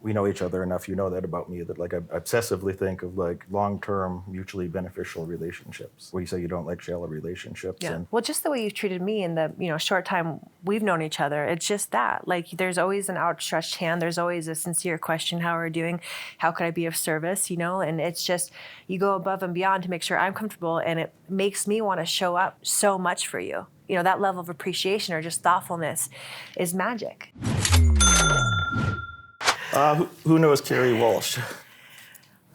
we know each other enough, you know that about me, that like I obsessively think of like long-term, mutually beneficial relationships. Where you say you don't like shallow relationships. Yeah. And Well, just the way you've treated me in the short time we've known each other, it's just that. Like, there's always an outstretched hand. There's always a sincere question: how are we doing? How could I be of service? And it's just, you go above and beyond to make sure I'm comfortable, and it makes me want to show up so much for you. That level of appreciation or just thoughtfulness is magic. who knows Kerri Walsh?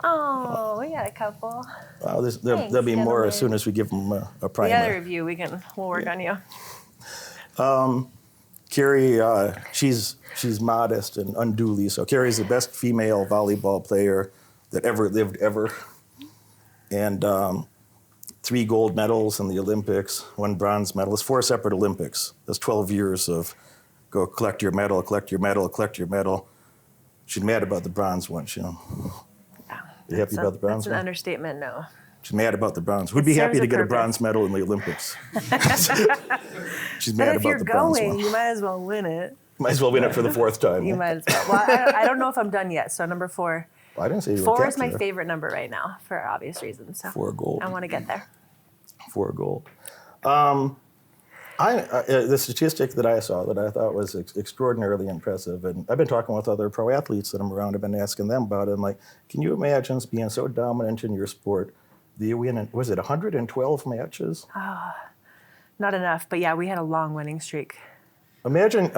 Oh, we got a couple. There'll be more as soon as we give them a primer. The other review, we'll work on you. Kerri, she's modest and unduly so. Kerri's the best female volleyball player that ever lived, ever. And 3 gold medals in the Olympics, 1 bronze medal. It's 4 separate Olympics. That's 12 years of go collect your medal, collect your medal, collect your medal. She's mad about the bronze one, Yeah, You happy about the bronze one? That's an one? understatement, no. She's mad about the bronze. Who'd be happy to get a bronze medal in the Olympics? She's mad about the bronze one. But if you're going, you might as well win it. Might as well win it for the 4th time. You might as well. Well, I don't know if I'm done yet, so number 4. Well, I didn't say you were 4 is my captain. favorite number right now, for obvious reasons. So 4 gold. I want to get there. 4 gold. The statistic that I saw that I thought was extraordinarily impressive, and I've been talking with other pro athletes that I'm around, I've been asking them about it. I'm like, can you imagine being so dominant in your sport that you win, was it 112 matches? Not enough, but yeah, we had a long winning streak. Imagine,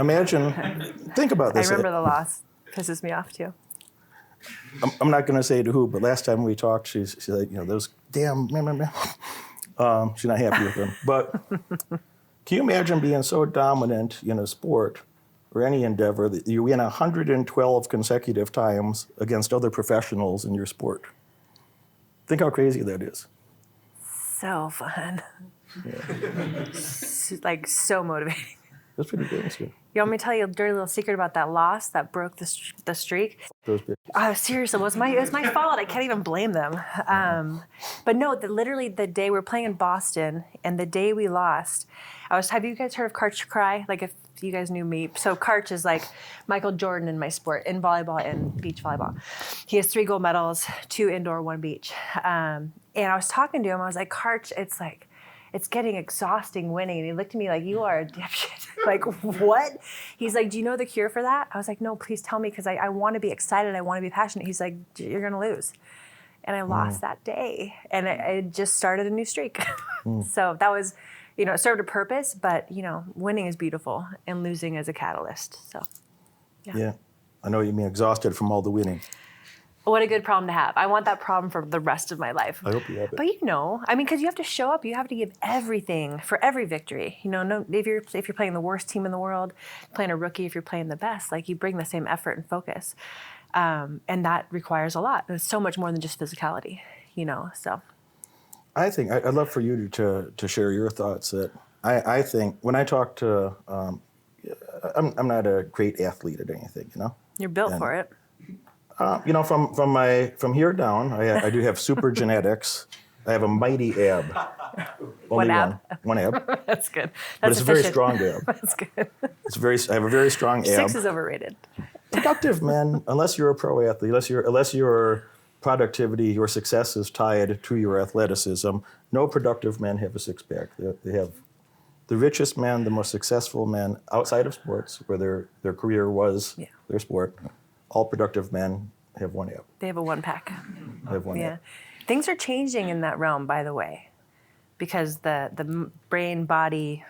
think about this. I remember the loss. Pisses me off too. I'm not going to say to who, but last time we talked, she's like, those damn, she's not happy with them. But can you imagine being so dominant in a sport or any endeavor that you win 112 consecutive times against other professionals in your sport? Think how crazy that is. So fun. Yeah. Like, so motivating. That's pretty good. That's good. You want me to tell you a dirty little secret about that loss that broke the streak? Those bitches. Seriously, it was my fault. I can't even blame them. But no, literally the day we're playing in Boston and the day we lost, have you guys heard of Karch Cry? Like, if you guys knew me. So Karch is like Michael Jordan in my sport, in volleyball and beach volleyball. He has 3 gold medals, 2 indoor, 1 beach. And I was talking to him. I was like, Karch, it's getting exhausting winning. And he looked at me like, you are a dipshit. Like, what? He's like, do you know the cure for that? I was like, no, please tell me, because I want to be excited. I want to be passionate. He's like, you're going to lose. And I lost that day. And I just started a new streak. So that was, it served a purpose, but, winning is beautiful and losing is a catalyst. So, Yeah. I know you mean exhausted from all the winning. What a good problem to have. I want that problem for the rest of my life. I hope you have it. But because you have to show up, you have to give everything for every victory. If you're playing the worst team in the world, playing a rookie, if you're playing the best, like, you bring the same effort and focus. And that requires a lot. And it's so much more than just physicality, so. I think I'd love for you to share your thoughts. That I think when I talk to, I'm not a great athlete at anything, You're built for it. From here down, I do have super genetics. I have a mighty ab. Only One ab? One ab. That's good. But That's it's a very efficient. strong ab. That's good. I have a very strong ab. 6 is overrated. Productive men, unless you're a pro athlete, unless your productivity, your success is tied to your athleticism, no productive men have a 6-pack. They have the richest men, the most successful men outside of sports, where their career was their sport. All productive men have 1 ab. They have a 1-pack. They have 1 ab. Things are changing in that realm, by the way, because the brain-body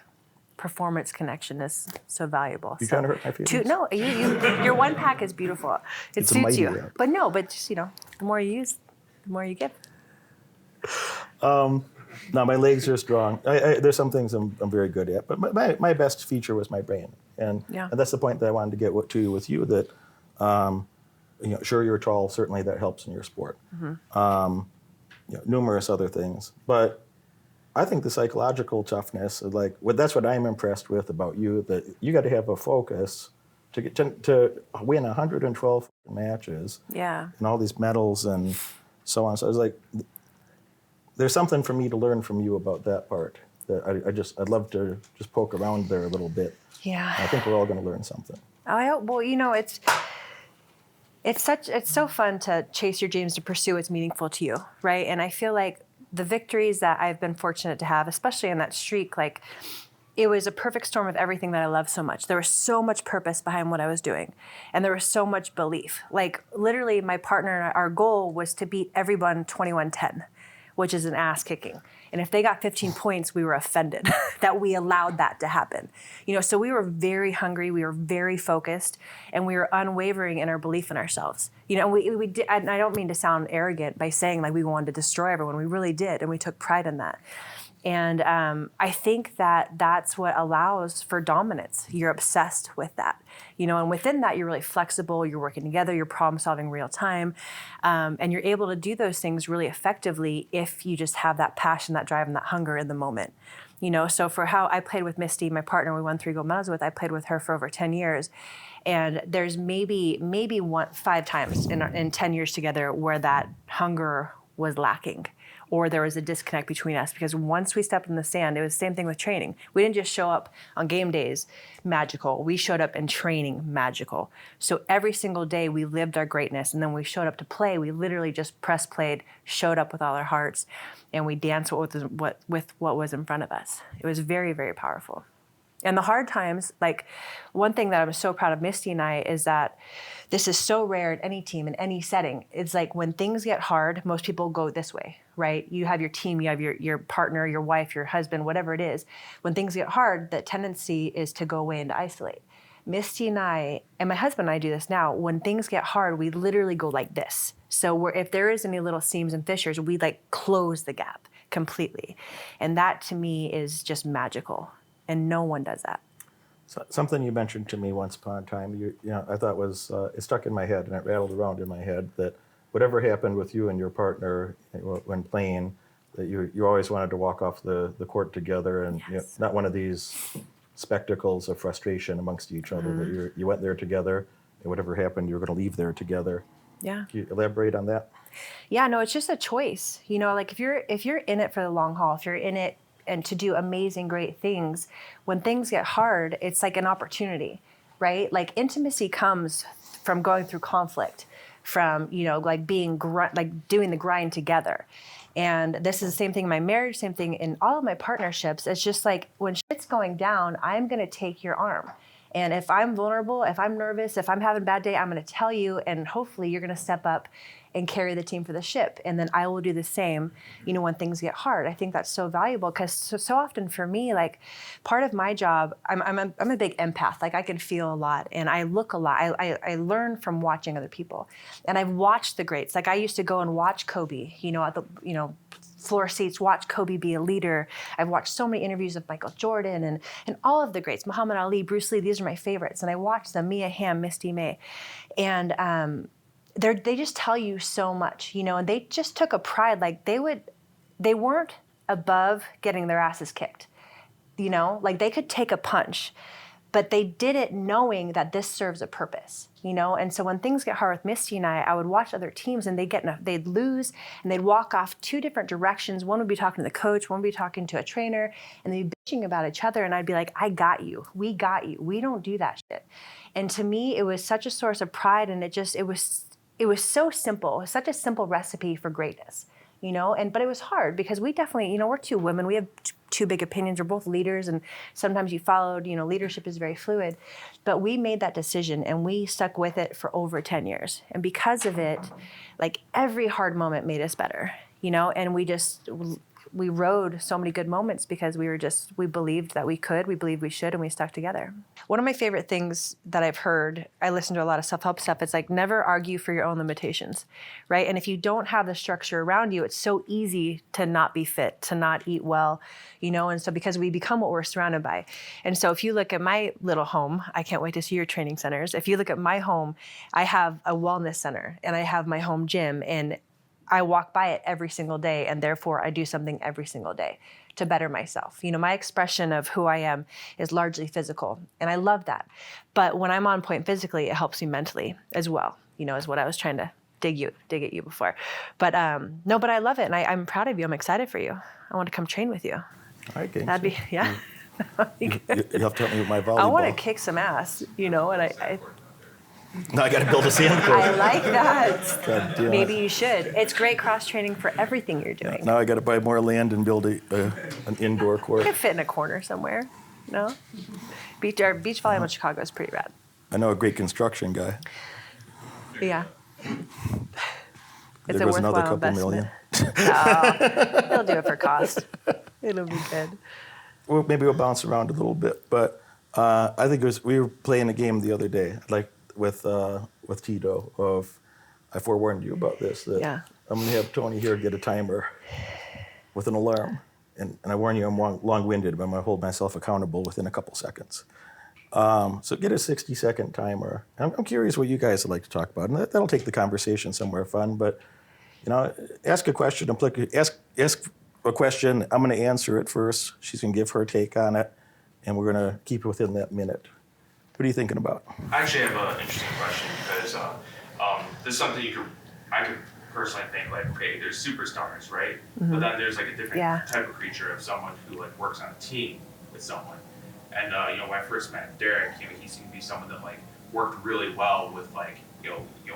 performance connection is so valuable. You trying to hurt my feelings? No, your 1-pack is beautiful. It suits you. Ab. But just, the more you use, the more you give. Now, my legs are strong. There's some things I'm very good at, but my best feature was my brain. And that's the point that I wanted to get to with you, that sure, you're tall, certainly that helps in your sport. Mm-hmm. Numerous other things. But I think the psychological toughness, that's what I'm impressed with about you, that you got to have a focus to win 112 matches. Yeah. And all these medals and so on. So I was like, there's something for me to learn from you about that part. That I'd love to just poke around there a little bit. Yeah. I think we're all going to learn something. Oh, I hope. Well, It's so fun to chase your dreams, to pursue what's meaningful to you, right? And I feel like the victories that I've been fortunate to have, especially in that streak, like it was a perfect storm of everything that I love so much. There was so much purpose behind what I was doing, and there was so much belief. Like literally, my partner and our goal was to beat everyone 21-10, which is an ass kicking. And if they got 15 points, we were offended that we allowed that to happen. So we were very hungry, we were very focused, and we were unwavering in our belief in ourselves. And we did, and I don't mean to sound arrogant by saying like we wanted to destroy everyone. We really did, and we took pride in that. And I think that that's what allows for dominance. You're obsessed with that, and within that, you're really flexible, you're working together, you're problem solving real time. And you're able to do those things really effectively if you just have that passion, that drive, and that hunger in the moment. So for how I played with Misty, my partner we won 3 gold medals with, I played with her for over 10 years. And there's maybe 5 times in 10 years together where that hunger was lacking, or there was a disconnect between us, because once we stepped in the sand, it was the same thing with training. We didn't just show up on game days magical. We showed up in training magical. So every single day we lived our greatness, and then we showed up to play. We literally just press played, showed up with all our hearts, and we danced with what was in front of us. It was very, very powerful. And the hard times, like one thing that I'm so proud of Misty and I is that this is so rare in any team, in any setting. It's like when things get hard, most people go this way, right? You have your team, you have your partner, your wife, your husband, whatever it is. When things get hard, the tendency is to go away and to isolate. Misty and I, and my husband and I do this now, when things get hard, we literally go like this. So if there is any little seams and fissures, we like close the gap completely. And that to me is just magical. And no one does that. So, something you mentioned to me once upon a time, I thought was, it stuck in my head and it rattled around in my head, that whatever happened with you and your partner when playing, that you always wanted to walk off the court together, and Yes. Not one of these spectacles of frustration amongst each other, that you went there together, and whatever happened, you're going to leave there together. Yeah. Can you elaborate on that? Yeah, no, it's just a choice. Like if you're in it for the long haul, if you're in it and to do amazing, great things, when things get hard, it's like an opportunity, right? Like intimacy comes from going through conflict, from, like being, like doing the grind together. And this is the same thing in my marriage, same thing in all of my partnerships. It's just like when shit's going down, I'm going to take your arm. And if I'm vulnerable, if I'm nervous, if I'm having a bad day, I'm going to tell you, and hopefully you're going to step up and carry the team for the ship. And then I will do the same, when things get hard. I think that's so valuable, because so often for me, like part of my job, I'm a big empath. Like I can feel a lot and I look a lot. I learn from watching other people. And I've watched the greats. Like I used to go and watch Kobe, at the, floor seats, watch Kobe be a leader. I've watched so many interviews of Michael Jordan and all of the greats, Muhammad Ali, Bruce Lee. These are my favorites. And I watched them, Mia Hamm, Misty May. And they just tell you so much, and they just took a pride. Like they weren't above getting their asses kicked, like they could take a punch, but they did it knowing that this serves a purpose, And so when things get hard with Misty and I would watch other teams and they'd lose and they'd walk off 2 different directions. One would be talking to the coach, one would be talking to a trainer, and they'd be bitching about each other. And I'd be like, I got you. We got you. We don't do that shit. And to me, it was such a source of pride, and it was so simple. It was such a simple recipe for greatness, but it was hard because we definitely, we're 2 women. We have 2 big opinions. We're both leaders, and sometimes you followed, leadership is very fluid. But we made that decision and we stuck with it for over 10 years. And because of it, like every hard moment made us better, and we rode so many good moments because we believed that we could, we believed we should, and we stuck together. One of my favorite things that I've heard, I listen to a lot of self-help stuff, it's like never argue for your own limitations, right? And if you don't have the structure around you, it's so easy to not be fit, to not eat well, and so because we become what we're surrounded by. And so if you look at my little home, I can't wait to see your training centers. If you look at my home, I have a wellness center and I have my home gym, and I walk by it every single day, and therefore I do something every single day to better myself. My expression of who I am is largely physical, and I love that. But when I'm on point physically, it helps me mentally as well, is what I was trying to dig at you before. But no, but I love it, and I'm proud of you. I'm excited for you. I want to come train with you. All right, Gaines. That'd be, yeah. You have to help me with my volleyball. I want to kick some ass, and Now I got to build a sandpit. I like that. God damn Maybe it. you should. It's great cross-training for everything you're doing. Now I got to buy more land and build an indoor court. You could fit in a corner somewhere. No? Beach volleyball in Chicago is pretty rad. I know a great construction guy. Yeah. It's There a goes another worthwhile couple investment. million. Oh, he'll do it for cost. It'll be good. Well, maybe we'll bounce around a little bit, but I think we were playing a game the other day, like with Tito. I forewarned you about this. That Yeah. I'm going to have Tony here get a timer with an alarm, and I warn you, I'm long-winded, but I'm going to hold myself accountable within a couple seconds. So get a 60-second timer. I'm curious what you guys would like to talk about, and that'll take the conversation somewhere fun. But ask a question. Ask a question. I'm going to answer it first. She's going to give her take on it, and we're going to keep it within that minute. What are you thinking about? I actually have an interesting question because this is something I could personally think like, okay, there's superstars, right? Mm-hmm. But then there's like a different Yeah. type of creature of someone who like works on a team with someone. And when I first met Derek, he seemed to be someone that like worked really well with like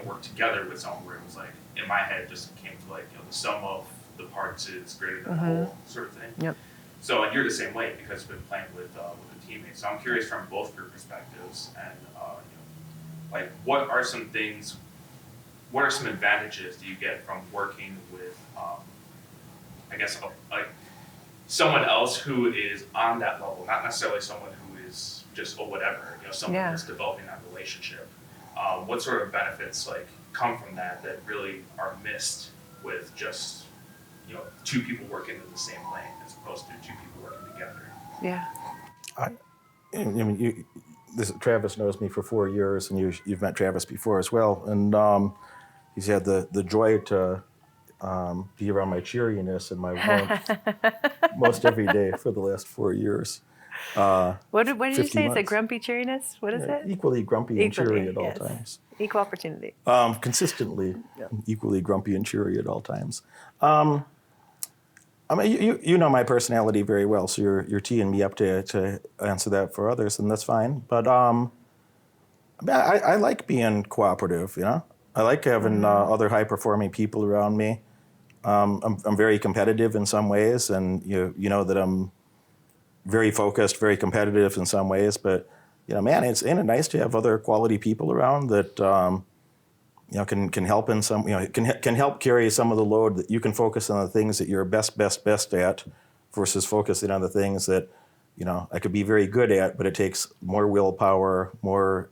worked together with someone where it was like in my head just came to like the sum of the parts is greater than the whole sort of thing. Yep. So and you're the same way because you've been playing with the teammates. So I'm curious from both your perspectives and like what are some advantages do you get from working with I guess like someone else who is on that level, not necessarily someone who is just whatever, someone that's developing that relationship. What sort of benefits like come from that really are missed with just two people working in the same lane as opposed to two people working together? Yeah. I mean, Travis knows me for 4 years, and you've met Travis before as well, and he's had the joy to be around my cheeriness and my warmth most every day for the last 4 years. What did you 50 say? It's a months. grumpy cheeriness? What is it? Equally grumpy and cheery at all times. Equal opportunity. Consistently equally grumpy and cheery at all times. I mean, you know my personality very well, so you're teeing me up to answer that for others, and that's fine. But I like being cooperative, I like having other high-performing people around me. I'm very competitive in some ways, and you know that I'm very focused, very competitive in some ways. But man, ain't it nice to have other quality people around that can help in some can help carry some of the load, that you can focus on the things that you're best at versus focusing on the things that I could be very good at, but it takes more willpower, more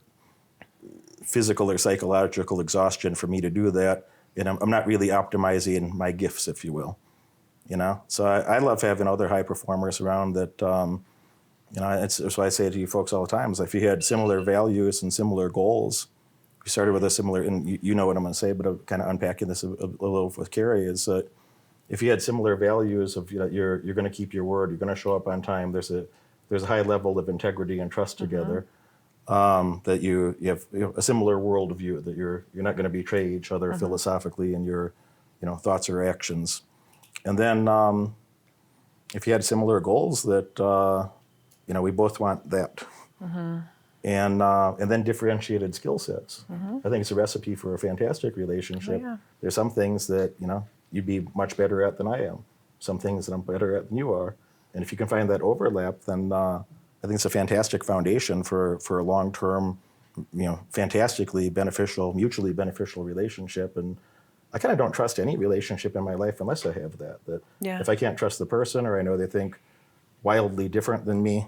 physical or psychological exhaustion for me to do that, and I'm not really optimizing my gifts, if you will. So I love having other high performers around that. It's what I say to you folks all the time: is if you had similar values and similar goals, we started with a similar, and you know what I'm going to say, but I'm kind of unpacking this a little with Kerri, is that if you had similar values of you're going to keep your word, you're going to show up on time, there's a high level of integrity and trust together. That you have a similar worldview, that you're not going to betray each other philosophically in your thoughts or actions, and then if you had similar goals, that we both want that, and then differentiated skill sets. I think it's a recipe for a fantastic relationship. Oh, yeah. There's some things that you'd be much better at than I am, some things that I'm better at than you are, and if you can find that overlap, then I think it's a fantastic foundation for a long-term, fantastically beneficial, mutually beneficial relationship. And I kind of don't trust any relationship in my life unless I have that. If I can't trust the person, or I know they think wildly different than me,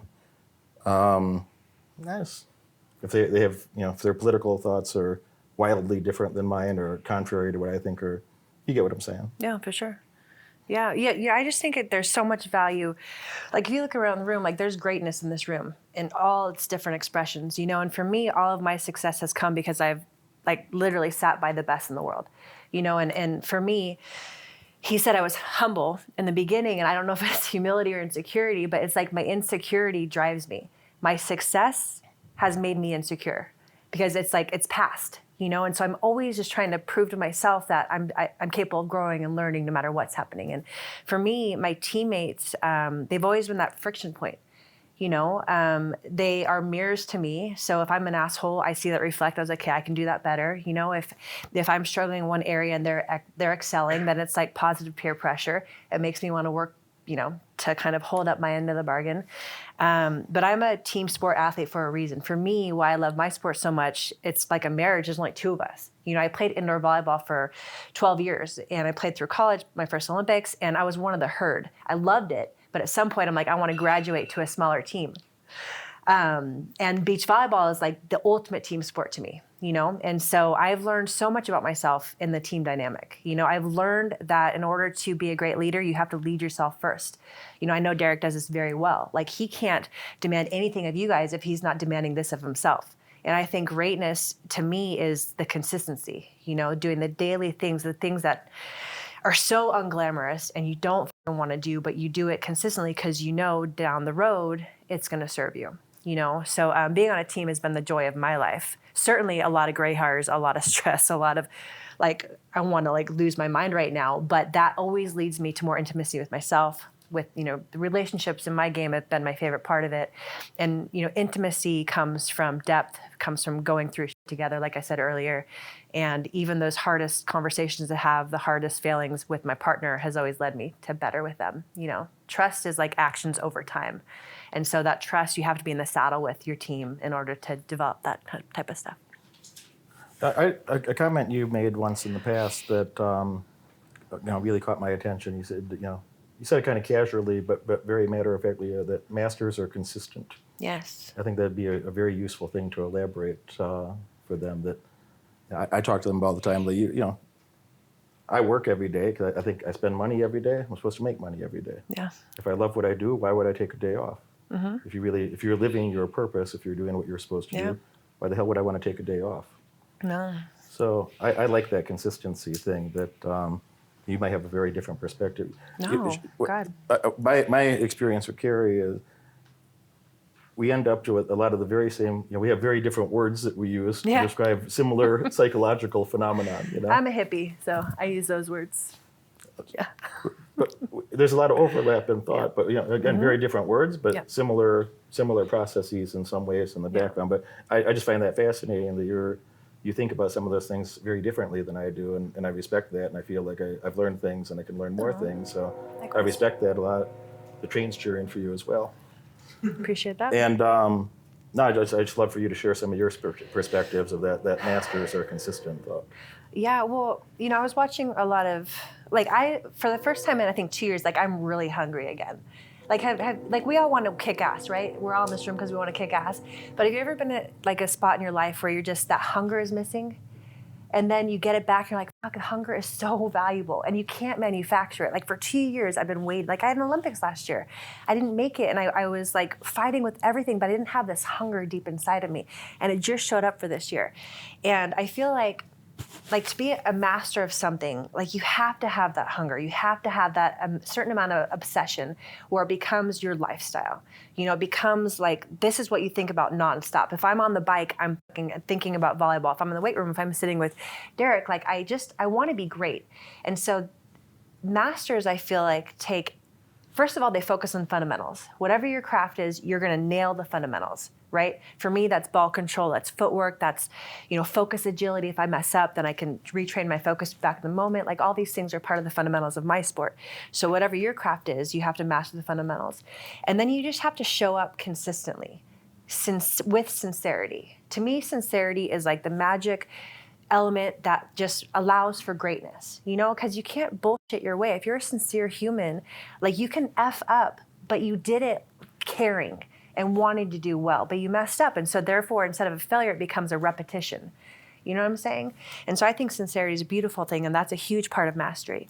nice. If they have, if their political thoughts are wildly different than mine or contrary to what I think, or you get what I'm saying? Yeah, for sure. Yeah. I just think there's so much value. Like if you look around the room, like there's greatness in this room in all its different expressions, And for me, all of my success has come because I've like literally sat by the best in the world, And for me, he said I was humble in the beginning, and I don't know if it's humility or insecurity, but it's like my insecurity drives me. My success has made me insecure because it's like it's past. And so I'm always just trying to prove to myself that I'm capable of growing and learning no matter what's happening. And for me, my teammates, they've always been that friction point. They are mirrors to me. So if I'm an asshole, I see that reflect. I was like, okay, I can do that better. If I'm struggling in one area and they're excelling, then it's like positive peer pressure. It makes me want to work, to kind of hold up my end of the bargain. But I'm a team sport athlete for a reason. For me, why I love my sport so much, it's like a marriage. There's only two of us. I played indoor volleyball for 12 years and I played through college, my first Olympics, and I was one of the herd. I loved it. But at some point, I'm like, I want to graduate to a smaller team. And beach volleyball is like the ultimate team sport to me, And so I've learned so much about myself in the team dynamic. I've learned that in order to be a great leader, you have to lead yourself first. I know Derek does this very well. Like, he can't demand anything of you guys if he's not demanding this of himself. And I think greatness to me is the consistency, doing the daily things, the things that are so unglamorous and you don't want to do, but you do it consistently because down the road it's going to serve you. So being on a team has been the joy of my life. Certainly a lot of gray hairs, a lot of stress, a lot of I want to lose my mind right now, but that always leads me to more intimacy with myself. With the relationships in my game have been my favorite part of it, and intimacy comes from depth, comes from going through shit together, like I said earlier, and even those hardest conversations to have, the hardest failings with my partner, has always led me to better with them. Trust is like actions over time, and so that trust, you have to be in the saddle with your team in order to develop that type of stuff. A comment you made once in the past that really caught my attention. You said you said it kind of casually, but very matter-of-factly, that masters are consistent. Yes. I think that'd be a very useful thing to elaborate for them. That I talk to them all the time. That I work every day because I think I spend money every day. I'm supposed to make money every day. Yeah. If I love what I do, why would I take a day off? Mm-hmm. If you're living your purpose, if you're doing what you're supposed to do, why the hell would I want to take a day off? No. So I like that consistency thing. That. You might have a very different perspective. No, God. My experience with Kerri is we end up to a lot of the very same, we have very different words that we use to describe similar psychological phenomenon. I'm a hippie, so I use those words. Yeah. But there's a lot of overlap in thought, but again, very different words, but similar processes in some ways in the background. But I just find that fascinating that you think about some of those things very differently than I do, and I respect that, and I feel like I've learned things and I can learn more things, so I respect that a lot. The train's cheering for you as well. Appreciate that. And I just love for you to share some of your perspectives of that masters are consistent thought. Yeah, well, I was watching a lot of, for the first time in I think 2 years, I'm really hungry again. We all want to kick ass, right? We're all in this room because we want to kick ass. But have you ever been at a spot in your life where you're just, that hunger is missing? And then you get it back and you're like, fuck, hunger is so valuable. And you can't manufacture it. For 2 years, I've been waiting. I had an Olympics last year. I didn't make it. And I was fighting with everything, but I didn't have this hunger deep inside of me. And it just showed up for this year. And I feel like to be a master of something, you have to have that hunger. You have to have that certain amount of obsession where it becomes your lifestyle. It becomes this is what you think about nonstop. If I'm on the bike, I'm thinking about volleyball. If I'm in the weight room, if I'm sitting with Derek, I want to be great. And so masters, I feel first of all, they focus on fundamentals. Whatever your craft is, you're going to nail the fundamentals. Right? For me, that's ball control, that's footwork, that's, focus agility. If I mess up, then I can retrain my focus back in the moment. All these things are part of the fundamentals of my sport. So whatever your craft is, you have to master the fundamentals. And then you just have to show up consistently, with sincerity. To me, sincerity is the magic element that just allows for greatness, because you can't bullshit your way. If you're a sincere human, you can F up, but you did it caring and wanting to do well, but you messed up. And so therefore, instead of a failure, it becomes a repetition. You know what I'm saying? And so I think sincerity is a beautiful thing, and that's a huge part of mastery.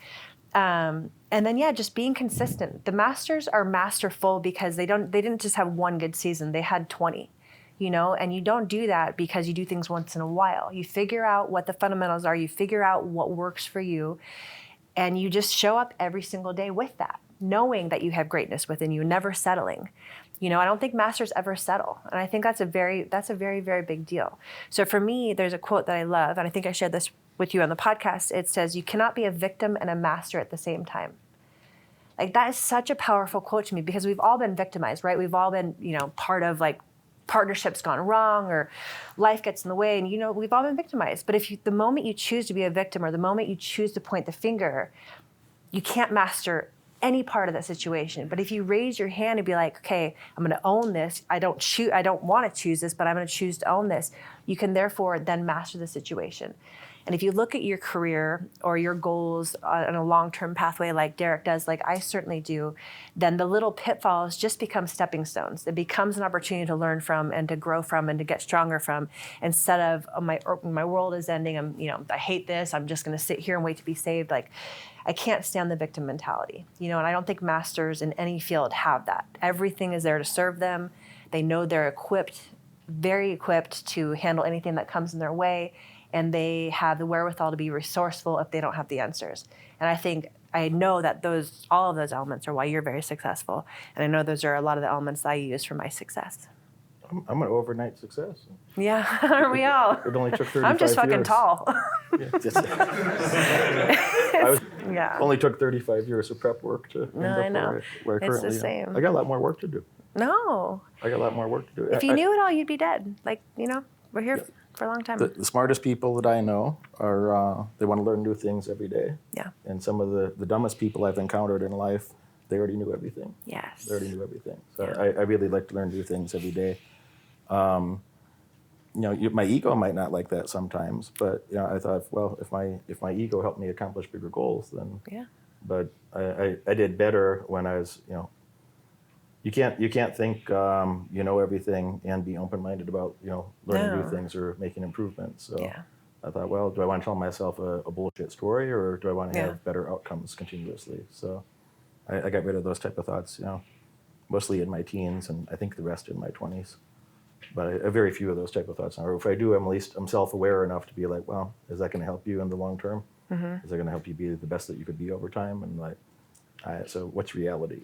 And then, just being consistent. The masters are masterful because they didn't just have one good season, they had 20. And you don't do that because you do things once in a while. You figure out what the fundamentals are, you figure out what works for you, and you just show up every single day with that, knowing that you have greatness within you, never settling. I don't think masters ever settle. And I think that's a very, very big deal. So for me, there's a quote that I love, and I think I shared this with you on the podcast. It says, you cannot be a victim and a master at the same time. Like that is such a powerful quote to me because we've all been victimized, right? We've all been, part of like partnerships gone wrong or life gets in the way, and we've all been victimized. But the moment you choose to be a victim or the moment you choose to point the finger, you can't master any part of that situation. But if you raise your hand and be like, okay, I'm going to own this. I don't want to choose this, but I'm going to choose to own this. You can therefore then master the situation. And if you look at your career or your goals on a long-term pathway like Derek does, like I certainly do, then the little pitfalls just become stepping stones. It becomes an opportunity to learn from and to grow from and to get stronger from, instead of my world is ending. I hate this. I'm just going to sit here and wait to be saved. Like I can't stand the victim mentality, and I don't think masters in any field have that. Everything is there to serve them. They know they're very equipped to handle anything that comes in their way. And they have the wherewithal to be resourceful if they don't have the answers. And I know that all of those elements are why you're very successful. And I know those are a lot of the elements that I use for my success. I'm an overnight success. Yeah, aren't we all? It only took 35 years. I'm just fucking tall. Only took 35 years of prep work to end up I know. where I It's currently the same. am. I got a lot more work to do. No. I got a lot more work to do. If you knew it all, you'd be dead. Like, we're here for a long time. The smartest people that I know are, they want to learn new things every day. Yeah. And some of the dumbest people I've encountered in life, they already knew everything. Yes. They already knew everything. So Yeah. I really like to learn new things every day. My ego might not like that sometimes, but I thought, well, if my ego helped me accomplish bigger goals, then. Yeah. But I did better when I was, you can't think you know everything and be open-minded about learning new things or making improvements. So Yeah. I thought, well, do I want to tell myself a bullshit story, or do I want to Yeah. have better outcomes continuously? So I got rid of those type of thoughts, mostly in my teens, and I think the rest in my 20s. But very few of those type of thoughts now. Or if I do, I'm self-aware enough to be like, well, is that going to help you in the long term? Mm-hmm. Is that going to help you be the best that you could be over time? And like, so what's reality?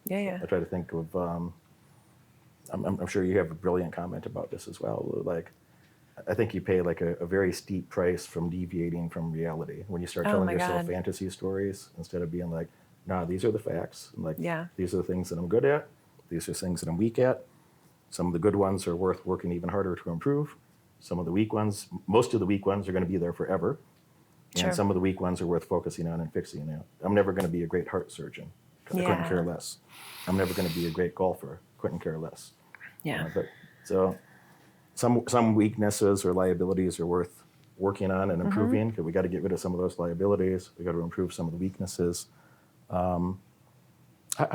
Yeah. I try to think of. I'm sure you have a brilliant comment about this as well. Like, I think you pay like a very steep price from deviating from reality when you start telling yourself fantasy stories instead of being like, nah, these are the facts, and like, these are the things that I'm good at. These are things that I'm weak at. Some of the good ones are worth working even harder to improve. Some of the weak ones, most of the weak ones are going to be there forever. And some of the weak ones are worth focusing on and fixing. I'm never going to be a great heart surgeon. I couldn't care less. I'm never going to be a great golfer. Couldn't care less. Yeah. But so some weaknesses or liabilities are worth working on and improving, because we got to get rid of some of those liabilities. We got to improve some of the weaknesses. How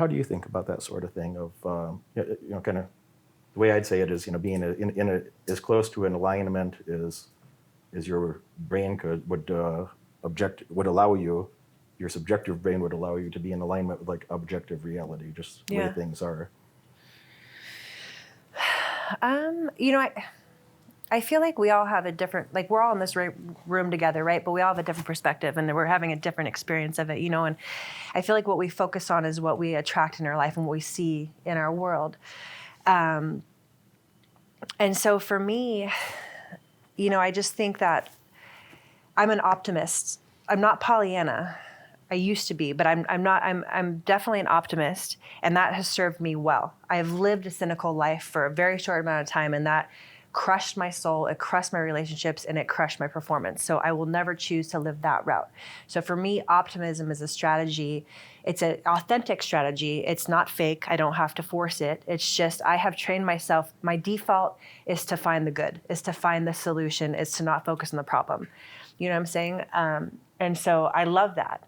do you think about that sort of thing? Of kind of the way I'd say it is, being in as close to an alignment as your brain would allow you. Your subjective brain would allow you to be in alignment with like objective reality, just the way things are. I feel like we all have a different, like we're all in this room together, right? But we all have a different perspective and we're having a different experience of it, and I feel like what we focus on is what we attract in our life and what we see in our world. And so for me, I just think that I'm an optimist. I'm not Pollyanna. I used to be, but I'm not. I'm definitely an optimist, and that has served me well. I've lived a cynical life for a very short amount of time, and that crushed my soul, it crushed my relationships, and it crushed my performance. So I will never choose to live that route. So for me, optimism is a strategy. It's an authentic strategy. It's not fake. I don't have to force it. It's just I have trained myself. My default is to find the good, is to find the solution, is to not focus on the problem. You know what I'm saying? And so I love that.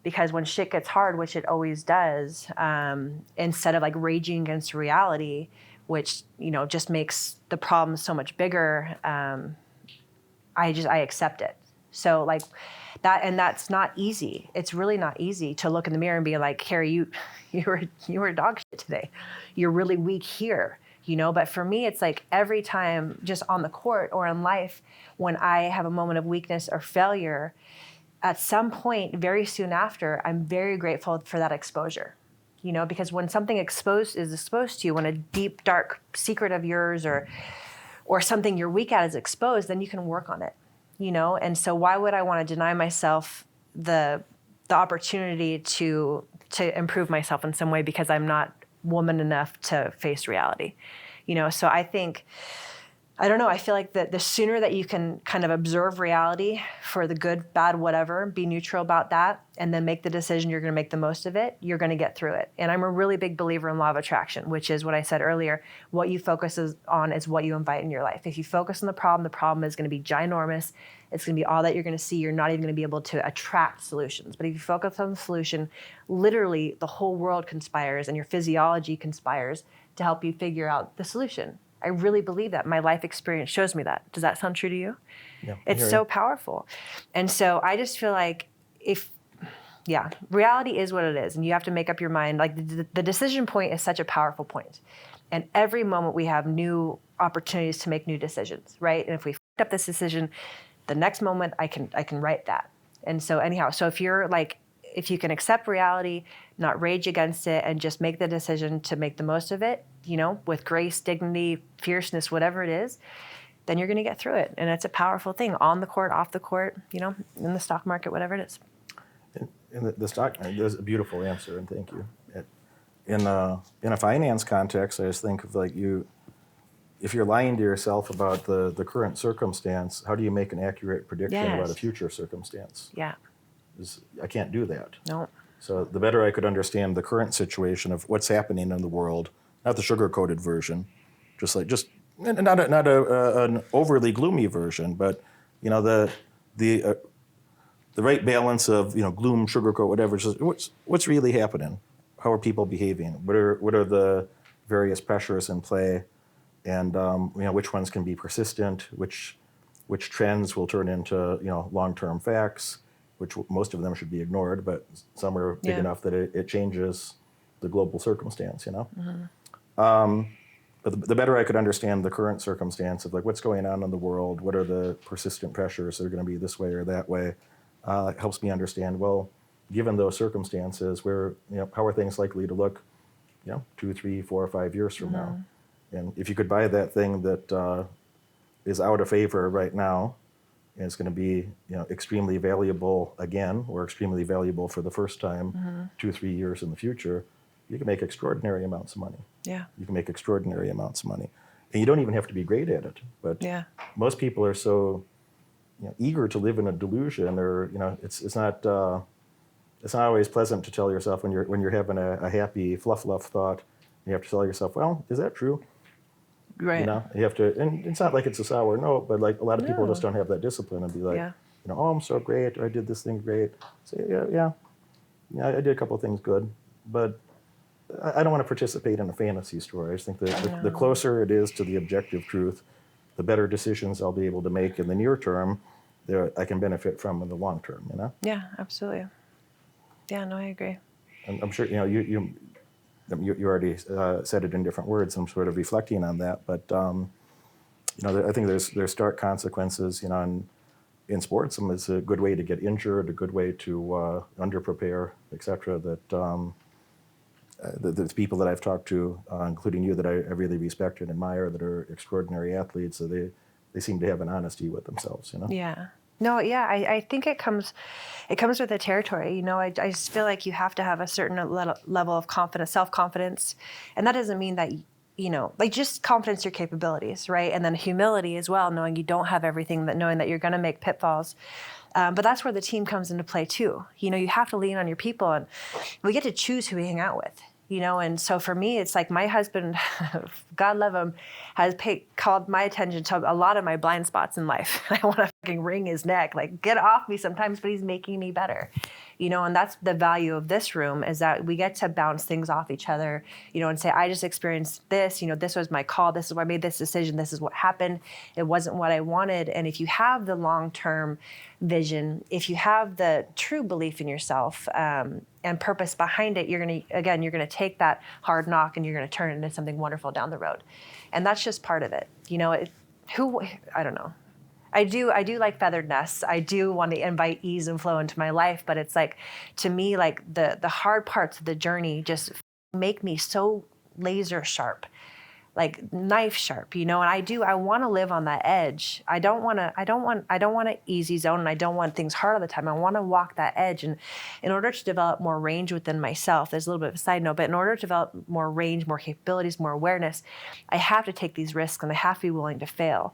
Because when shit gets hard, which it always does, instead of like raging against reality, which just makes the problem so much bigger, I accept it. So like that, and that's not easy. It's really not easy to look in the mirror and be like, Kerri, you were dog shit today. You're really weak here, But for me, it's like every time, just on the court or in life, when I have a moment of weakness or failure, at some point, very soon after, I'm very grateful for that exposure, because when something is exposed to you, when a deep, dark secret of yours or something you're weak at is exposed, then you can work on it, And so why would I want to deny myself the opportunity to to improve myself in some way because I'm not woman enough to face reality. So I think, I don't know, I feel like that the sooner that you can kind of observe reality for the good, bad, whatever, be neutral about that, and then make the decision you're going to make the most of it, you're going to get through it. And I'm a really big believer in law of attraction, which is what I said earlier. What you focus on is what you invite in your life. If you focus on the problem is going to be ginormous. It's going to be all that you're going to see. You're not even going to be able to attract solutions. But if you focus on the solution, literally the whole world conspires and your physiology conspires to help you figure out the solution. I really believe that. My life experience shows me that. Does that sound true to you? Yeah, it's so powerful. And so I just feel like reality is what it is. And you have to make up your mind. Like the decision point is such a powerful point. And every moment we have new opportunities to make new decisions, right? And if we fucked up this decision, the next moment I can write that. And so anyhow, so if you can accept reality, not rage against it, and just make the decision to make the most of it, with grace, dignity, fierceness, whatever it is, then you're going to get through it. And it's a powerful thing, on the court, off the court, in the stock market, whatever it is. In the stock market, that's a beautiful answer, and thank you. In a finance context, I just think of if you're lying to yourself about the current circumstance, how do you make an accurate prediction about a future circumstance? Yeah. I can't do that. No. So the better I could understand the current situation of what's happening in the world, not the sugar-coated version, not an overly gloomy version, but the right balance of gloom, sugarcoat, whatever. Just what's really happening? How are people behaving? What are the various pressures in play? And which ones can be persistent? Which trends will turn into long-term facts? Which most of them should be ignored, but some are big enough that it changes the global circumstance, Mm-hmm. But the better I could understand the current circumstance of what's going on in the world, what are the persistent pressures that are going to be this way or that way, it helps me understand, well, given those circumstances, how are things likely to look, 2, 3, 4, 5 years from now? And if you could buy that thing that is out of favor right now, and it's going to be extremely valuable again, or extremely valuable for the first time 2, 3 years in the future, you can make extraordinary amounts of money. Yeah. You can make extraordinary amounts of money. And you don't even have to be great at it. But most people are so eager to live in a delusion, or it's not always pleasant to tell yourself when you're having a happy fluff thought. You have to tell yourself, well, is that true? Right. You have to, and it's not like it's a sour note, but a lot of people just don't have that discipline and be like, oh, I'm so great, or I did this thing great. Say, yeah, I did a couple of things good, but I don't want to participate in a fantasy story. I just think that the closer it is to the objective truth, the better decisions I'll be able to make in the near term that I can benefit from in the long term, Yeah, absolutely. Yeah, no, I agree. And I'm sure, you already said it in different words. I'm sort of reflecting on that, but I think there's stark consequences. In sports, and it's a good way to get injured, a good way to underprepare, etc. That the people that I've talked to, including you, that I really respect and admire, that are extraordinary athletes, so they seem to have an honesty with themselves. Yeah. No, yeah, I think it comes with the territory. I just feel like you have to have a certain level of confidence, self-confidence. And that doesn't mean that, just confidence in your capabilities, right? And then humility as well, knowing you don't have everything, knowing that you're going to make pitfalls. But that's where the team comes into play too. You have to lean on your people, and we get to choose who we hang out with. And so for me, it's like my husband, God love him, has called my attention to a lot of my blind spots in life. I want to fucking wring his neck, get off me sometimes, but he's making me better. And that's the value of this room, is that we get to bounce things off each other, and say, I just experienced this, this was my call, this is why I made this decision, this is what happened, it wasn't what I wanted. And if you have the long-term vision, if you have the true belief in yourself, and purpose behind it, you're going to take that hard knock and you're going to turn it into something wonderful down the road. And that's just part of it. I don't know. I do like feathered nests. I do want to invite ease and flow into my life, but it's to me, the hard parts of the journey just make me so laser sharp like knife sharp, and I want to live on that edge. I don't want an easy zone, and I don't want things hard all the time. I want to walk that edge. And in order to develop more range within myself, there's a little bit of a side note, but in order to develop more range, more capabilities, more awareness, I have to take these risks, and I have to be willing to fail,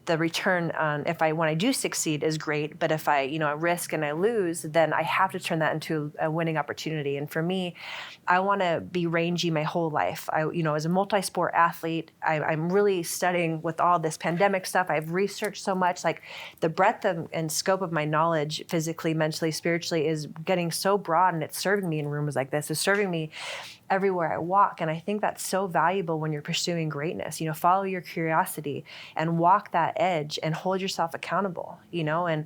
the return on when I do succeed is great, but if I risk and I lose, then I have to turn that into a winning opportunity. And for me, I want to be rangy my whole life. As a multi-sport athlete, I'm really studying with all this pandemic stuff. I've researched so much, like the breadth and scope of my knowledge, physically, mentally, spiritually, is getting so broad, and it's serving me in rooms like this. It's serving me everywhere I walk. And I think that's so valuable when you're pursuing greatness. Follow your curiosity and walk that edge and hold yourself accountable, and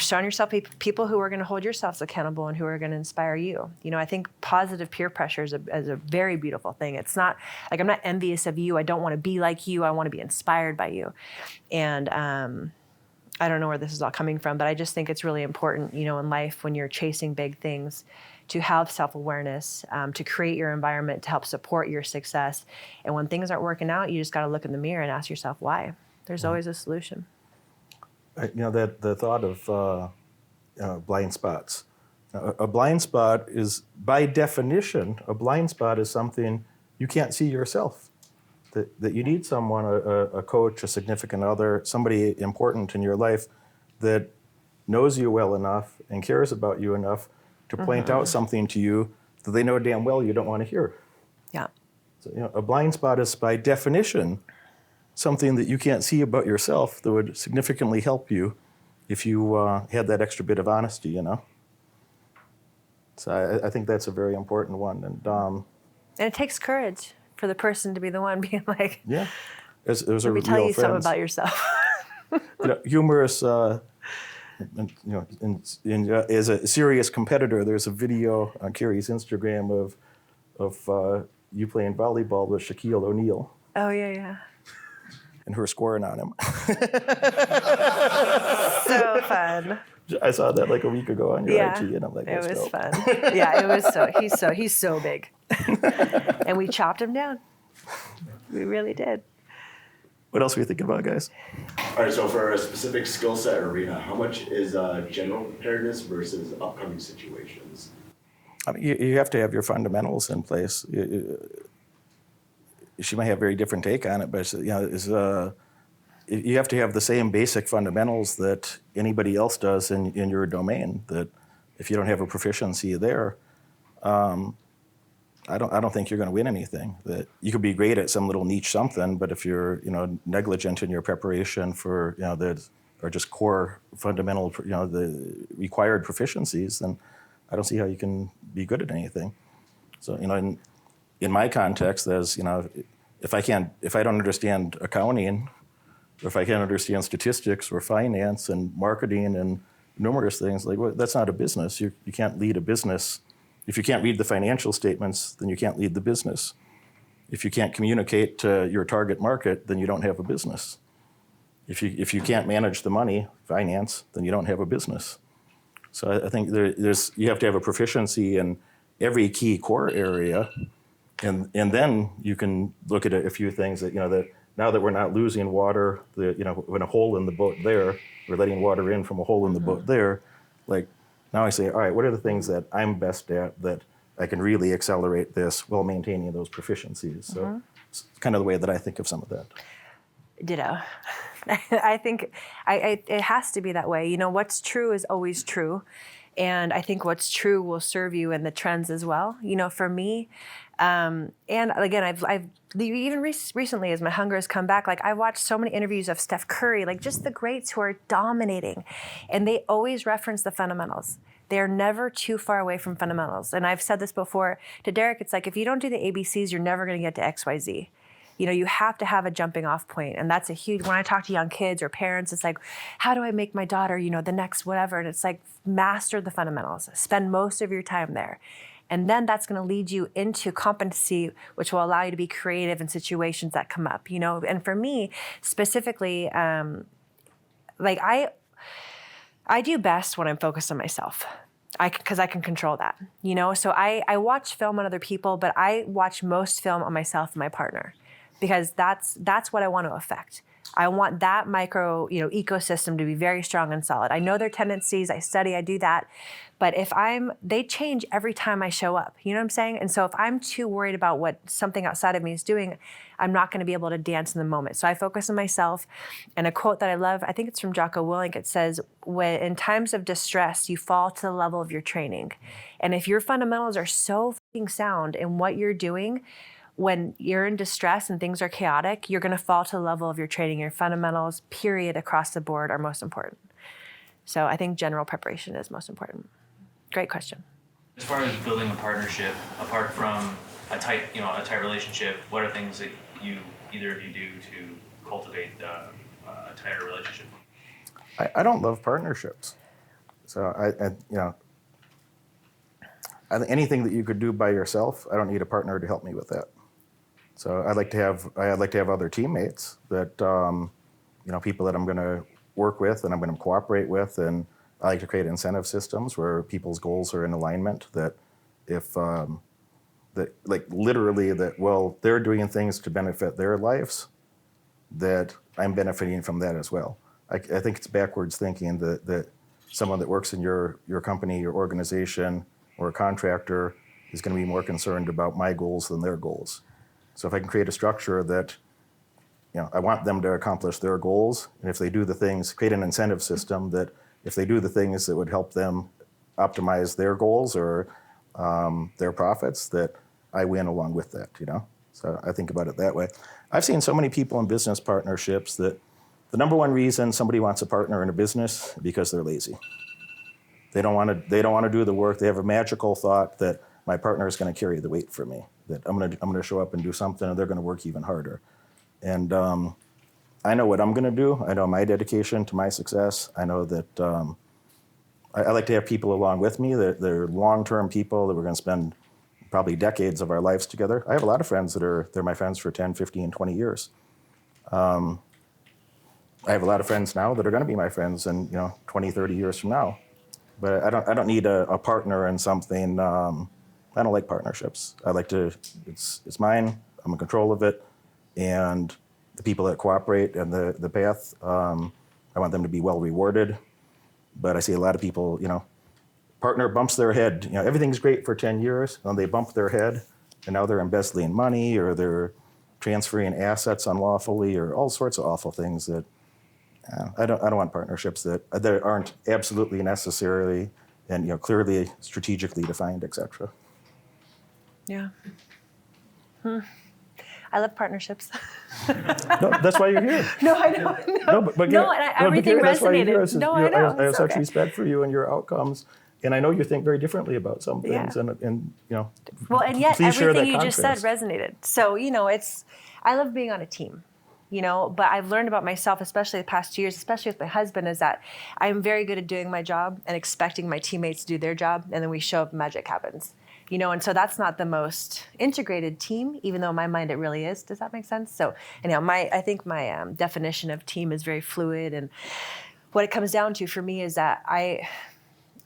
surround yourself with people who are going to hold yourselves accountable and who are going to inspire you. I think positive peer pressure is a very beautiful thing. It's not like I'm not envious of you. I don't want to be like you. I want to be inspired by you. And I don't know where this is all coming from, but I just think it's really important, in life when you're chasing big things, to have self-awareness, to create your environment to help support your success. And when things aren't working out, you just got to look in the mirror and ask yourself why. There's always a solution. That the thought of blind spots. A blind spot is, by definition, something you can't see yourself. That you need someone, a coach, a significant other, somebody important in your life that knows you well enough and cares about you enough to point out something to you that they know damn well you don't want to hear. Yeah. So, a blind spot is, by definition, something that you can't see about yourself that would significantly help you if you had that extra bit of honesty, So I think that's a very important one. And it takes courage for the person to be the one being like, yeah, there's let me tell you something about yourself. Humorous, as a serious competitor, there's a video on Kerri's Instagram of you playing volleyball with Shaquille O'Neal. Oh, yeah. And her scoring on him. So fun. I saw that like a week ago on your IG, and I'm like, it was dope. fun. Yeah, it was he's so big. And we chopped him down. We really did. What else are you thinking about, guys? All right, so for a specific skill set or arena, how much is general preparedness versus upcoming situations? I mean, you have to have your fundamentals in place. She might have a very different take on it, but you have to have the same basic fundamentals that anybody else does in your domain. That if you don't have a proficiency there, I don't think you're going to win anything. That you could be great at some little niche something, but if you're negligent in your preparation for or just core fundamental the required proficiencies, then I don't see how you can be good at anything. So in my context, there's if I don't understand accounting, or if I can't understand statistics or finance and marketing and numerous things, that's not a business. You can't lead a business. If you can't read the financial statements, then you can't lead the business. If you can't communicate to your target market, then you don't have a business. If you can't manage the money, finance, then you don't have a business. So I think you have to have a proficiency in every key core area, and then you can look at a few things that that now that we're not losing water, when a hole in the boat there, we're letting water in from a hole in the boat there, now I say, all right, what are the things that I'm best at that I can really accelerate this while maintaining those proficiencies? So it's kind of the way that I think of some of that. Ditto. I think it has to be that way. What's true is always true. And I think what's true will serve you in the trends as well. For me, and again, I've even recently, as my hunger has come back, I've watched so many interviews of Steph Curry, just the greats who are dominating, and they always reference the fundamentals. They're never too far away from fundamentals. And I've said this before to Derek, it's if you don't do the ABCs, you're never going to get to XYZ. You have to have a jumping off point. And that's a huge, when I talk to young kids or parents, it's how do I make my daughter, the next whatever? And it's master the fundamentals, spend most of your time there. And then that's going to lead you into competency, which will allow you to be creative in situations that come up, And for me, specifically, I do best when I'm focused on myself. because I can control that, So I watch film on other people, but I watch most film on myself and my partner, because that's what I want to affect. I want that micro, ecosystem to be very strong and solid. I know their tendencies. I study. I do that. But they change every time I show up. You know what I'm saying? And so if I'm too worried about what something outside of me is doing, I'm not going to be able to dance in the moment. So I focus on myself. And a quote that I love, I think it's from Jocko Willink. It says, "When in times of distress, you fall to the level of your training." And if your fundamentals are so fucking sound in what you're doing, when you're in distress and things are chaotic, you're going to fall to the level of your training. Your fundamentals, period, across the board, are most important. So I think general preparation is most important. Great question. As far as building a partnership, apart from a tight relationship, what are things that either of you do to cultivate a tighter relationship? I don't love partnerships. So I think anything that you could do by yourself, I don't need a partner to help me with that. So I'd like to have other teammates that, people that I'm going to work with and I'm going to cooperate with, and I like to create incentive systems where people's goals are in alignment. That if they're doing things to benefit their lives, that I'm benefiting from that as well. I think it's backwards thinking that someone that works in your company, your organization, or a contractor is going to be more concerned about my goals than their goals. So if I can create a structure that, I want them to accomplish their goals, and if they do the things, create an incentive system that if they do the things that would help them optimize their goals or their profits, that I win along with that, So I think about it that way. I've seen so many people in business partnerships that the number one reason somebody wants a partner in a business is because they're lazy. They don't want to do the work. They have a magical thought that my partner is going to carry the weight for me, that I'm going to show up and do something and they're going to work even harder. And I know what I'm going to do. I know my dedication to my success. I know that I like to have people along with me. They're long-term people that we're going to spend probably decades of our lives together. I have a lot of friends they're my friends for 10, 15, 20 years. I have a lot of friends now that are going to be my friends in 20, 30 years from now. But I don't need a partner in something. I don't like partnerships. It's mine. I'm in control of it. And the people that cooperate and the path, I want them to be well rewarded. But I see a lot of people, partner bumps their head. Everything's great for 10 years, and they bump their head, and now they're embezzling money or they're transferring assets unlawfully or all sorts of awful things that I don't want partnerships that aren't absolutely necessarily and clearly strategically defined, etc. Yeah. I love partnerships. No, that's why you're here. No, I know. Everything Kerri, that's why you're here. resonated. No, I know. I have such respect for you and your outcomes, and I know you think very differently about some things, Yeah. and Well, and yet please share that everything you just said contrast. resonated. So, I love being on a team, but I've learned about myself, especially the past 2 years, especially with my husband, is that I'm very good at doing my job and expecting my teammates to do their job, and then we show up and magic happens. And so that's not the most integrated team, even though in my mind it really is. Does that make sense? So, I think my definition of team is very fluid, and what it comes down to for me is that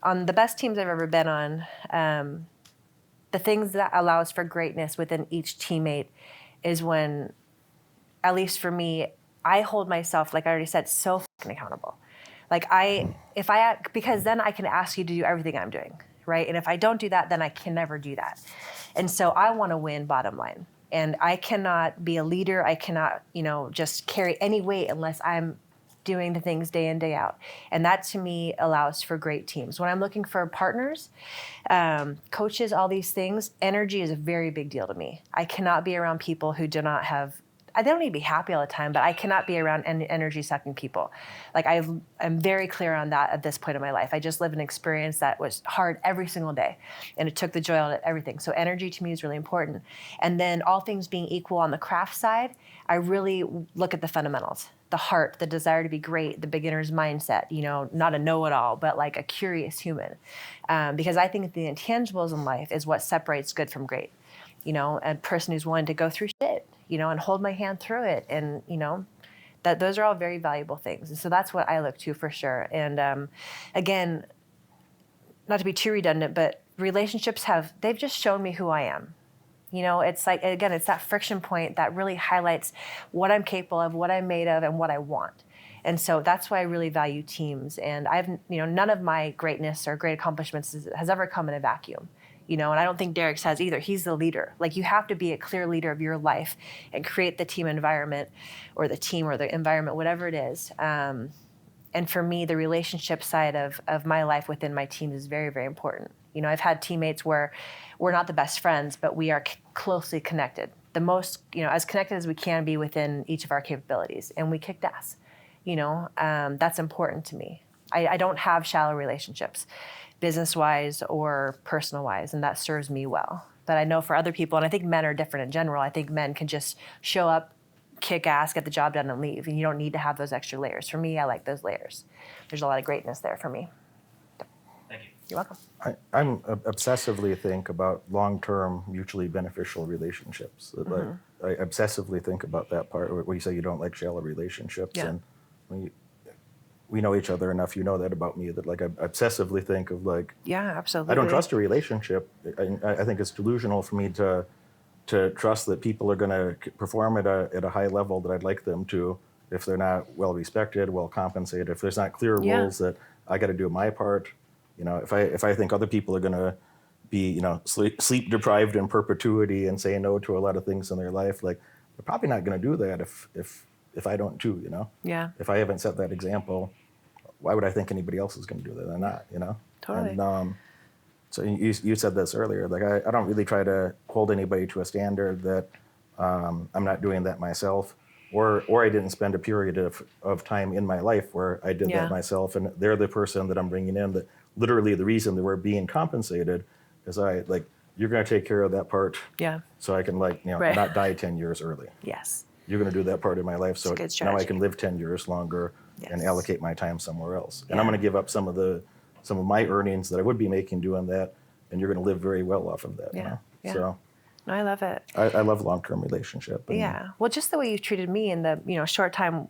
on the best teams I've ever been on, the things that allows for greatness within each teammate is when, at least for me, I hold myself, like I already said, so fucking accountable. Because then I can ask you to do everything I'm doing. Right? And if I don't do that, then I can never do that. And so I want to win, bottom line. And I cannot be a leader. I cannot, just carry any weight unless I'm doing the things day in, day out. And that to me allows for great teams. When I'm looking for partners, coaches, all these things, energy is a very big deal to me. I cannot be around people who do not have, they don't need to be happy all the time, but I cannot be around energy sucking people. I'm very clear on that at this point in my life. I just lived an experience that was hard every single day, and it took the joy out of everything. So energy to me is really important. And then all things being equal on the craft side, I really look at the fundamentals, the heart, the desire to be great, the beginner's mindset, not a know-it-all, but like a curious human. Because I think the intangibles in life is what separates good from great. A person who's willing to go through shit, and hold my hand through it. And, that those are all very valuable things. And so that's what I look to for sure. And again, not to be too redundant, but relationships they've just shown me who I am. It's like, again, it's that friction point that really highlights what I'm capable of, what I'm made of, and what I want. And so that's why I really value teams. And none of my greatness or great accomplishments has ever come in a vacuum. And I don't think Derek's has either. He's the leader. Like, you have to be a clear leader of your life and create the team environment, or the team or the environment, whatever it is. And for me, the relationship side of my life within my team is very, very important. I've had teammates where we're not the best friends, but we are closely connected. The most, as connected as we can be within each of our capabilities. And we kicked ass. That's important to me. I don't have shallow relationships, business-wise or personal-wise, and that serves me well. But I know for other people, and I think men are different in general, I think men can just show up, kick ass, get the job done, and leave. And you don't need to have those extra layers. For me, I like those layers. There's a lot of greatness there for me. Thank you. You're welcome. I'm obsessively think about long-term, mutually beneficial relationships. Like, I obsessively think about that part where you say you don't like shallow relationships. Yeah. And when we know each other enough, you know that about me, that like I obsessively think of like, Yeah, absolutely. I don't trust a relationship. I think it's delusional for me to trust that people are going to perform at a high level that I'd like them to, if they're not well respected, well compensated, if there's not clear rules that I got to do my part. If I think other people are going to be, sleep deprived in perpetuity and say no to a lot of things in their life, like, they're probably not going to do that if I don't too, Yeah. If I haven't set that example, why would I think anybody else is going to do that? They're not, Totally. And so you said this earlier, like I don't really try to hold anybody to a standard that I'm not doing that myself, or I didn't spend a period of time in my life where I did that myself, and they're the person that I'm bringing in, that literally the reason that we're being compensated is you're going to take care of that part, so I can not die 10 years early. Yes. You're going to do that part of my life, so It's a good now I strategy. can live 10 years longer and Yes. allocate my time somewhere else. And Yeah. I'm going to give up some of my earnings that I would be making doing that, and you're going to live very well off of that. Yeah. Yeah. So No, I love it. I love long-term relationship. And Yeah. Well, just the way you've treated me in the short time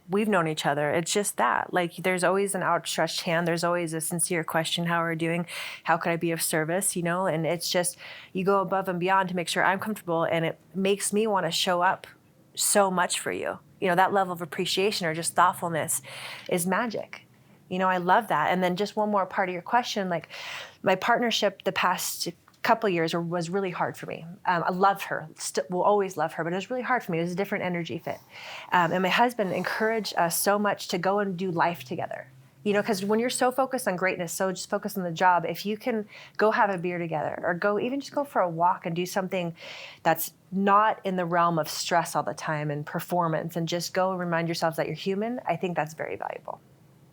we've known each other, it's just that. Like, there's always an outstretched hand. There's always a sincere question: how are we doing? How could I be of service? And it's just, you go above and beyond to make sure I'm comfortable, and it makes me want to show up so much for you. That level of appreciation or just thoughtfulness is magic. I love that. And then just one more part of your question, like, my partnership the past couple of years was really hard for me. I love her, will always love her, but it was really hard for me. It was a different energy fit. And my husband encouraged us so much to go and do life together. Because when you're so focused on greatness, so just focused on the job, if you can go have a beer together, or just go for a walk and do something that's not in the realm of stress all the time and performance, and just go remind yourselves that you're human, I think that's very valuable.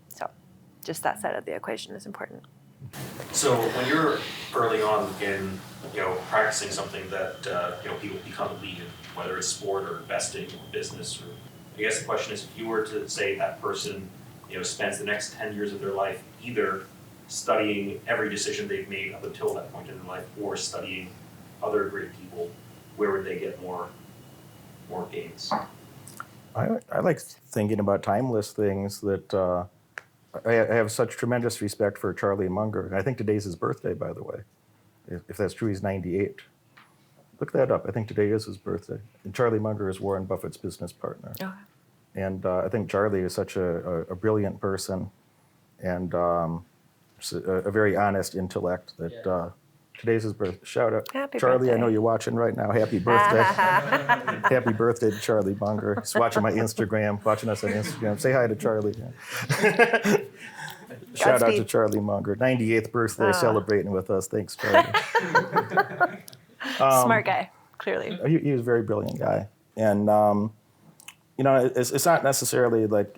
So just that side of the equation is important. So when you're early on in, practicing something that, people become elite in, whether it's sport or investing or business, or I guess the question is, if you were to say that person, spends the next 10 years of their life either studying every decision they've made up until that point in their life, or studying other great people, where would they get more gains? I like thinking about timeless things that I have such tremendous respect for Charlie Munger. And I think today's his birthday, by the way. If that's true, he's 98. Look that up. I think today is his birthday. And Charlie Munger is Warren Buffett's business partner. Okay. And I think Charlie is such a brilliant person, and just a very honest intellect that today's his birthday. Shout out. Happy Charlie, birthday. I know you're watching right now. Happy birthday. Happy birthday to Charlie Munger. He's watching my Instagram, watching us on Instagram. Say hi to Charlie. Shout out to Godspeed. Charlie Munger. 98th birthday, celebrating with us. Thanks, Charlie. Smart guy, clearly. He was a very brilliant guy. And, it's not necessarily like,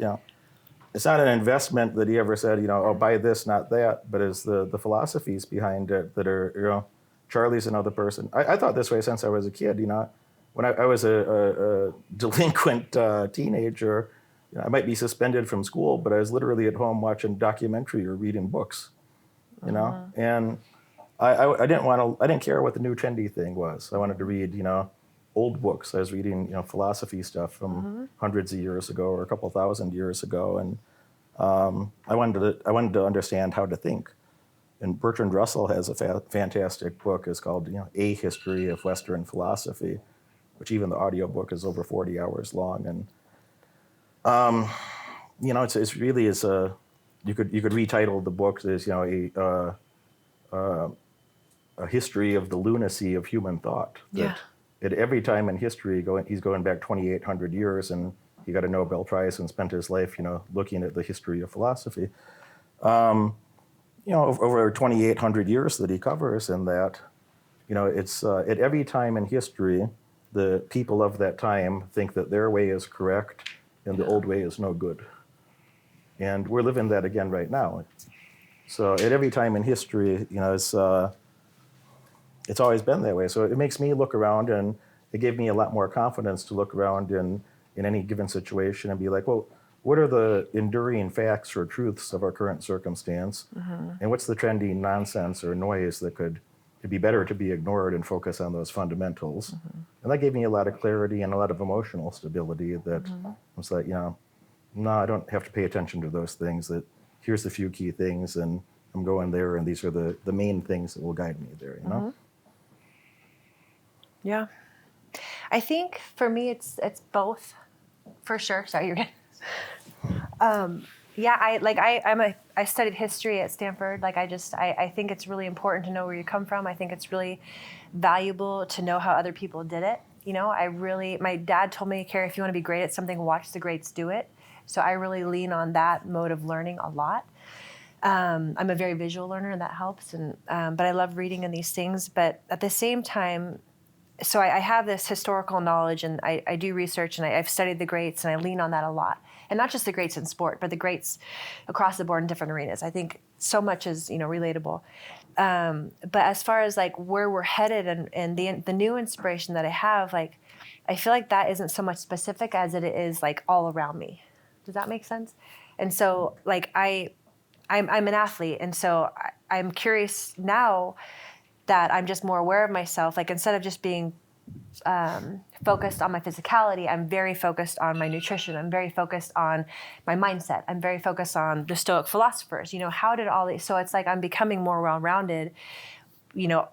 it's not an investment that he ever said, buy this, not that, but it's the philosophies behind it that are, Charlie's another person. I thought this way since I was a kid, when I was a delinquent teenager, I might be suspended from school, but I was literally at home watching documentary or reading books, and I didn't care what the new trendy thing was. I wanted to read, old books. I was reading, philosophy stuff from hundreds of years ago or a couple thousand years ago, and I wanted to understand how to think. and Bertrand Russell has a fantastic book. It's called, A History of Western Philosophy, which even the audiobook is over 40 hours long. And, it's really is you could retitle the book as, a history of the lunacy of human thought. Yeah. At every time in history, he's going back 2,800 years, and he got a Nobel Prize and spent his life, looking at the history of philosophy. Over 2,800 years that he covers, and that, it's at every time in history, the people of that time think that their way is correct and the old way is no good. And we're living that again right now. So at every time in history, it's always been that way. So it makes me look around, and it gave me a lot more confidence to look around in any given situation and be like, well, what are the enduring facts or truths of our current circumstance? And what's the trendy nonsense or noise that it'd be better to be ignored and focus on those fundamentals? And that gave me a lot of clarity and a lot of emotional stability that was like, no, I don't have to pay attention to those things. That here's the few key things, and I'm going there, and these are the main things that will guide me there, Yeah. I think for me, it's both, for sure. Sorry, you're good. I studied history at Stanford. I think it's really important to know where you come from. I think it's really valuable to know how other people did it. My dad told me, Kerri, if you want to be great at something, watch the greats do it. So I really lean on that mode of learning a lot. I'm a very visual learner, and that helps. But I love reading in these things. But at the same time, so I have this historical knowledge, and I do research, and I've studied the greats, and I lean on that a lot. And not just the greats in sport, but the greats across the board in different arenas. I think so much is, relatable. But as far as where we're headed and the new inspiration that I have, I feel like that isn't so much specific as it is all around me. Does that make sense? And so I'm an athlete, and so I'm curious now that I'm just more aware of myself. Instead of just being focused on my physicality, I'm very focused on my nutrition. I'm very focused on my mindset. I'm very focused on the Stoic philosophers. How did all these? So it's I'm becoming more well-rounded.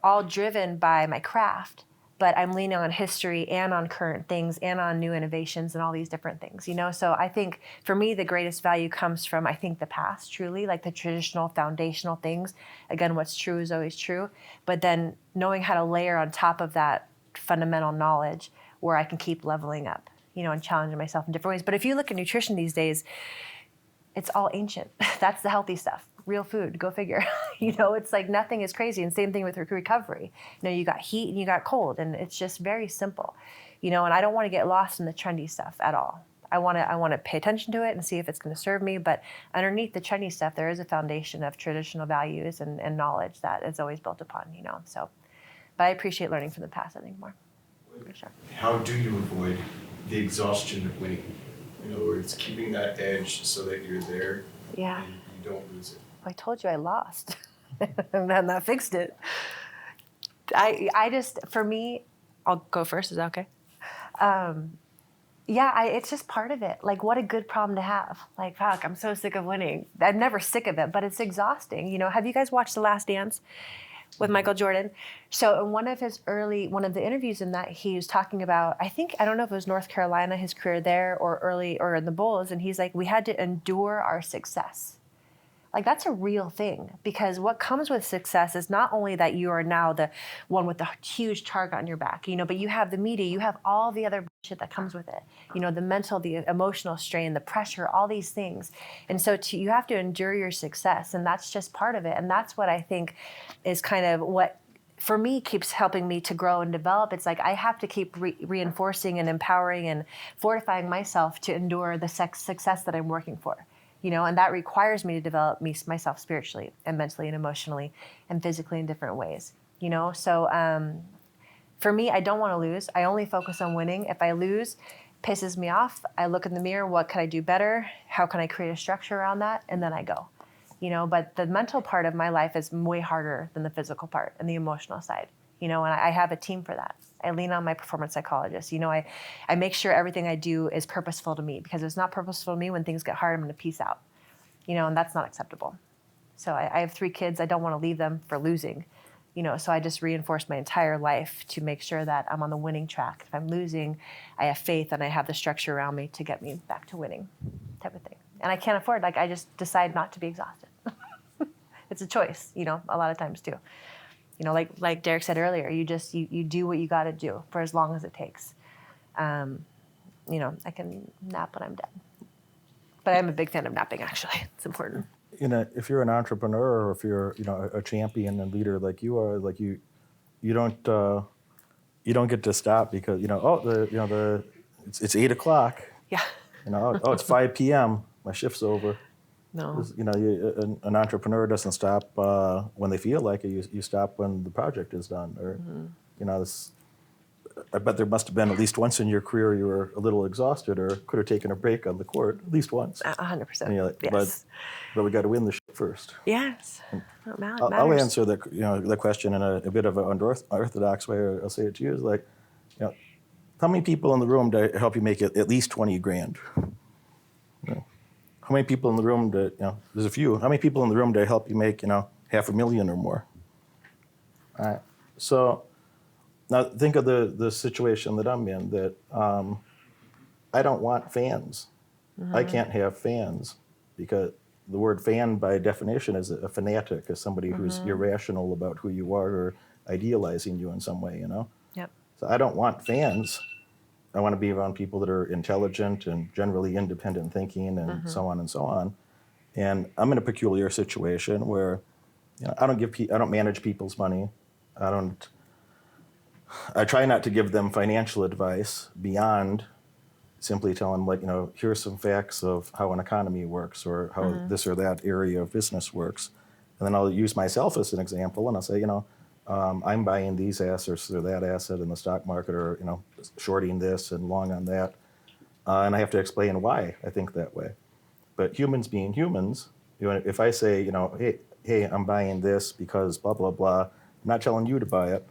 All driven by my craft. But I'm leaning on history and on current things and on new innovations and all these different things, So I think for me, the greatest value comes from, I think, the past, truly, the traditional foundational things. Again, what's true is always true. But then knowing how to layer on top of that fundamental knowledge where I can keep leveling up, and challenging myself in different ways. But if you look at nutrition these days, it's all ancient. That's the healthy stuff. Real food, go figure. It's nothing is crazy. And same thing with recovery. You got heat and you got cold, and it's just very simple. And I don't want to get lost in the trendy stuff at all. I want to pay attention to it and see if it's going to serve me. But underneath the trendy stuff, there is a foundation of traditional values and knowledge that is always built upon, So, but I appreciate learning from the past, I think, more. For sure. How do you avoid the exhaustion of winning? In other words, keeping that edge so that you're there Yeah. and you don't lose it. I told you I lost, and then that fixed it. I just, for me, I'll go first. Is that okay? It's just part of it. What a good problem to have. Fuck, I'm so sick of winning. I'm never sick of it, but it's exhausting. Have you guys watched The Last Dance with Michael Jordan? So in one of the interviews in that, he was talking about, I don't know if it was North Carolina, his career there, or in the Bulls, and he's like, we had to endure our success. That's a real thing, because what comes with success is not only that you are now the one with the huge target on your back, but you have the media, you have all the other shit that comes with it, the mental, the emotional strain, the pressure, all these things. And so you have to endure your success, and that's just part of it. And that's what I think is kind of what, for me, keeps helping me to grow and develop. It's I have to keep reinforcing and empowering and fortifying myself to endure the success that I'm working for. And that requires me to develop myself spiritually and mentally and emotionally and physically in different ways, So for me, I don't want to lose. I only focus on winning. If I lose, pisses me off, I look in the mirror, what can I do better? How can I create a structure around that? And then I go, But the mental part of my life is way harder than the physical part and the emotional side, And I have a team for that. I lean on my performance psychologist. I make sure everything I do is purposeful to me, because if it's not purposeful to me, when things get hard, I'm going to peace out, and that's not acceptable. So I have 3 kids. I don't want to leave them for losing, so I just reinforce my entire life to make sure that I'm on the winning track. If I'm losing, I have faith and I have the structure around me to get me back to winning, type of thing. And I can't afford, I just decide not to be exhausted. It's a choice, a lot of times too. Like Derek said earlier, you do what you got to do for as long as it takes. I can nap when I'm dead. But I'm a big fan of napping, actually. It's important. If you're an entrepreneur or if you're, a champion and leader like you are, like you don't get to stop because, it's 8 o'clock. Yeah. It's 5 p.m. My shift's over. No. An entrepreneur doesn't stop when they feel like it. You stop when the project is done. Or, I bet there must have been at least once in your career you were a little exhausted or could have taken a break on the court, at least once. 100%. And you're like, Yes. but we got to win the shit first. Yes. It matters. I'll answer the question in a bit of an unorthodox way. I'll say it to you is like, how many people in the room to help you make it at least 20 grand? How many people in the room there's a few. How many people in the room to help you make, $500,000 or more? All right. So now think of the situation that I'm in, that I don't want fans. Mm-hmm. I can't have fans because the word fan by definition is a fanatic, is somebody who's irrational about who you are or idealizing you in some way, Yep. So I don't want fans. I want to be around people that are intelligent and generally independent thinking and so on and so on. And I'm in a peculiar situation where, I don't manage people's money. I try not to give them financial advice beyond simply tell them, like, here's some facts of how an economy works or how this or that area of business works. And then I'll use myself as an example and I'll say, I'm buying these assets or that asset in the stock market or, shorting this and long on that. And I have to explain why I think that way. But humans being humans, if I say, hey, I'm buying this because blah, blah, blah, I'm not telling you to buy it,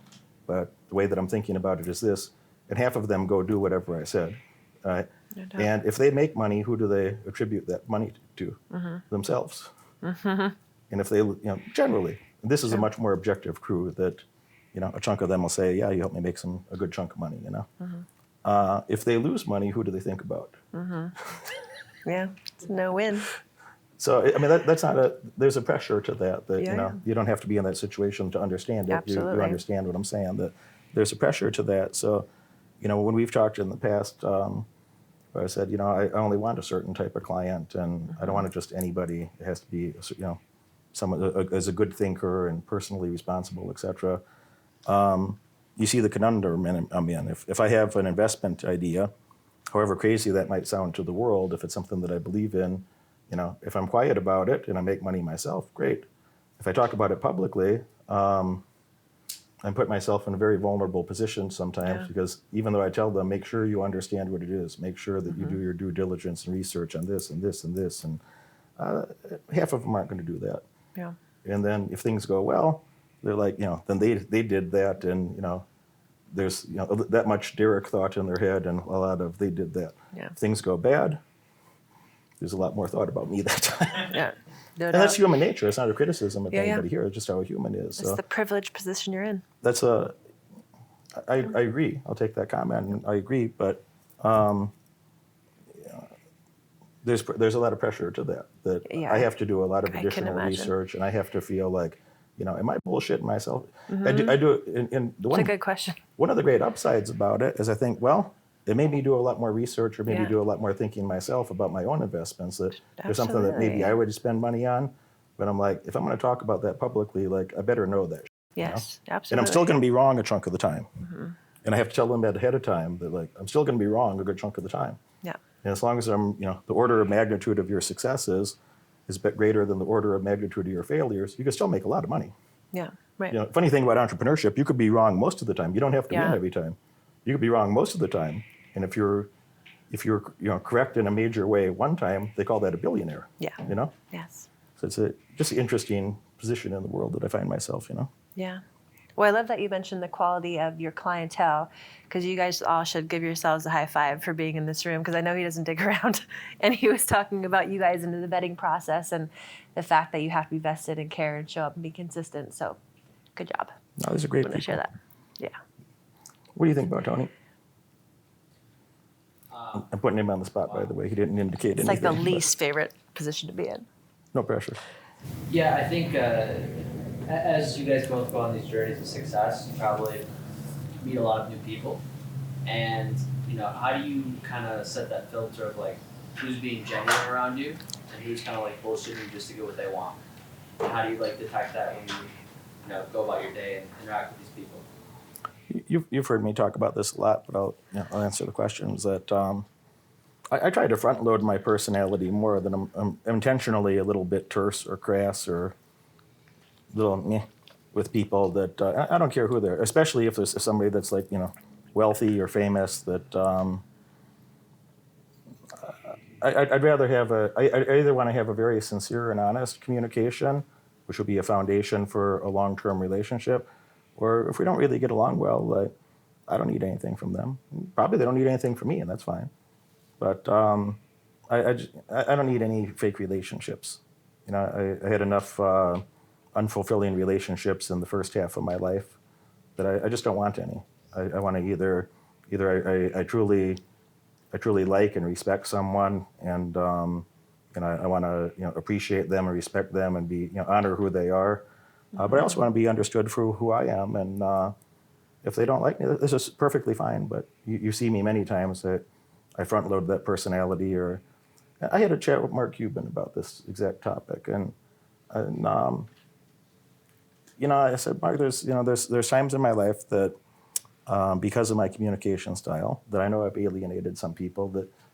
but the way that I'm thinking about it is this, and half of them go do whatever I said. Right? And if they make money, who do they attribute that money to? Themselves. And if they, generally, and this is a much more objective crew that, a chunk of them will say, yeah, you helped me make a good chunk of money, If they lose money, who do they think about? Yeah, it's no win. So, that's not there's a pressure to that, you don't have to be in that situation to understand it. Absolutely. You understand what I'm saying, that there's a pressure to that. So, when we've talked in the past, I said, I only want a certain type of client and I don't want just anybody. It has to be, someone as a good thinker and personally responsible, et cetera. You see the conundrum I'm in. If I have an investment idea, however crazy that might sound to the world, if it's something that I believe in, if I'm quiet about it and I make money myself, great. If I talk about it publicly, I put myself in a very vulnerable position sometimes because even though I tell them, make sure you understand what it is, make sure that you do your due diligence and research on this and this and this, and half of them aren't going to do that. Yeah. And then if things go well, they're like, then they did that, and there's that much Derek thought in their head, and a lot of they did that. Yeah. If things go bad, there's a lot more thought about me that time. Yeah. And that's human nature. It's not a criticism of anybody yeah. here. It's just how a human is. It's the privileged position you're in. That's I agree. I'll take that comment, and I agree. But there's a lot of pressure to that I have to do a lot of additional research, and I have to feel like, am I bullshitting myself? I do it in the one. It's a good question. One of the great upsides about it is I think, well, it made me do a lot more research or maybe do a lot more thinking myself about my own investments. That there's something that maybe I would spend money on, but I'm like, if I'm going to talk about that publicly, like I better know that. Yes, absolutely. And I'm still going to be wrong a chunk of the time. And I have to tell them that ahead of time that, like, I'm still going to be wrong a good chunk of the time. Yeah. And as long as I'm, the order of magnitude of your successes is a bit greater than the order of magnitude of your failures, you can still make a lot of money. Yeah, right. Funny thing about entrepreneurship, you could be wrong most of the time. You don't have to win every time. You could be wrong most of the time. And if you're correct in a major way one time, they call that a billionaire. Yeah. Yes. So it's just an interesting position in the world that I find myself, Yeah. Well, I love that you mentioned the quality of your clientele, because you guys all should give yourselves a high five for being in this room, because I know he doesn't dig around. And he was talking about you guys into the vetting process and the fact that you have to be vested and care and show up and be consistent. So good job. No, these are great I'm going to people. share that. Yeah. What do you think about Tony? I'm putting him on the spot, by the way. He didn't indicate It's anything. like the but least favorite position to be in. No pressure. Yeah, I think as you guys both go on these journeys of success, you probably meet a lot of new people. And, how do you kind of set that filter of like who's being genuine around you and who's kind of like bullshitting just to get what they want? And how do you like detect that when you go about your day and interact with these people? You've heard me talk about this a lot, but I'll answer the questions. That I try to front load my personality more than I'm intentionally a little bit terse or crass or little meh with people that I don't care who they're, especially if there's somebody that's like wealthy or famous. That I'd rather have I either want to have a very sincere and honest communication, which will be a foundation for a long-term relationship, or if we don't really get along well, I don't need anything from them. Probably they don't need anything from me, and that's fine. But I don't need any fake relationships. I had enough unfulfilling relationships in the first half of my life that I just don't want any. I want to either I truly like and respect someone, and I want to appreciate them and respect them and be honor who they are. But I also want to be understood for who I am, and if they don't like me, this is perfectly fine. But you see me many times that I front load that personality. Or I had a chat with Mark Cuban about this exact topic, and I said, Mark, there's times in my life that because of my communication style, that I know I've alienated some people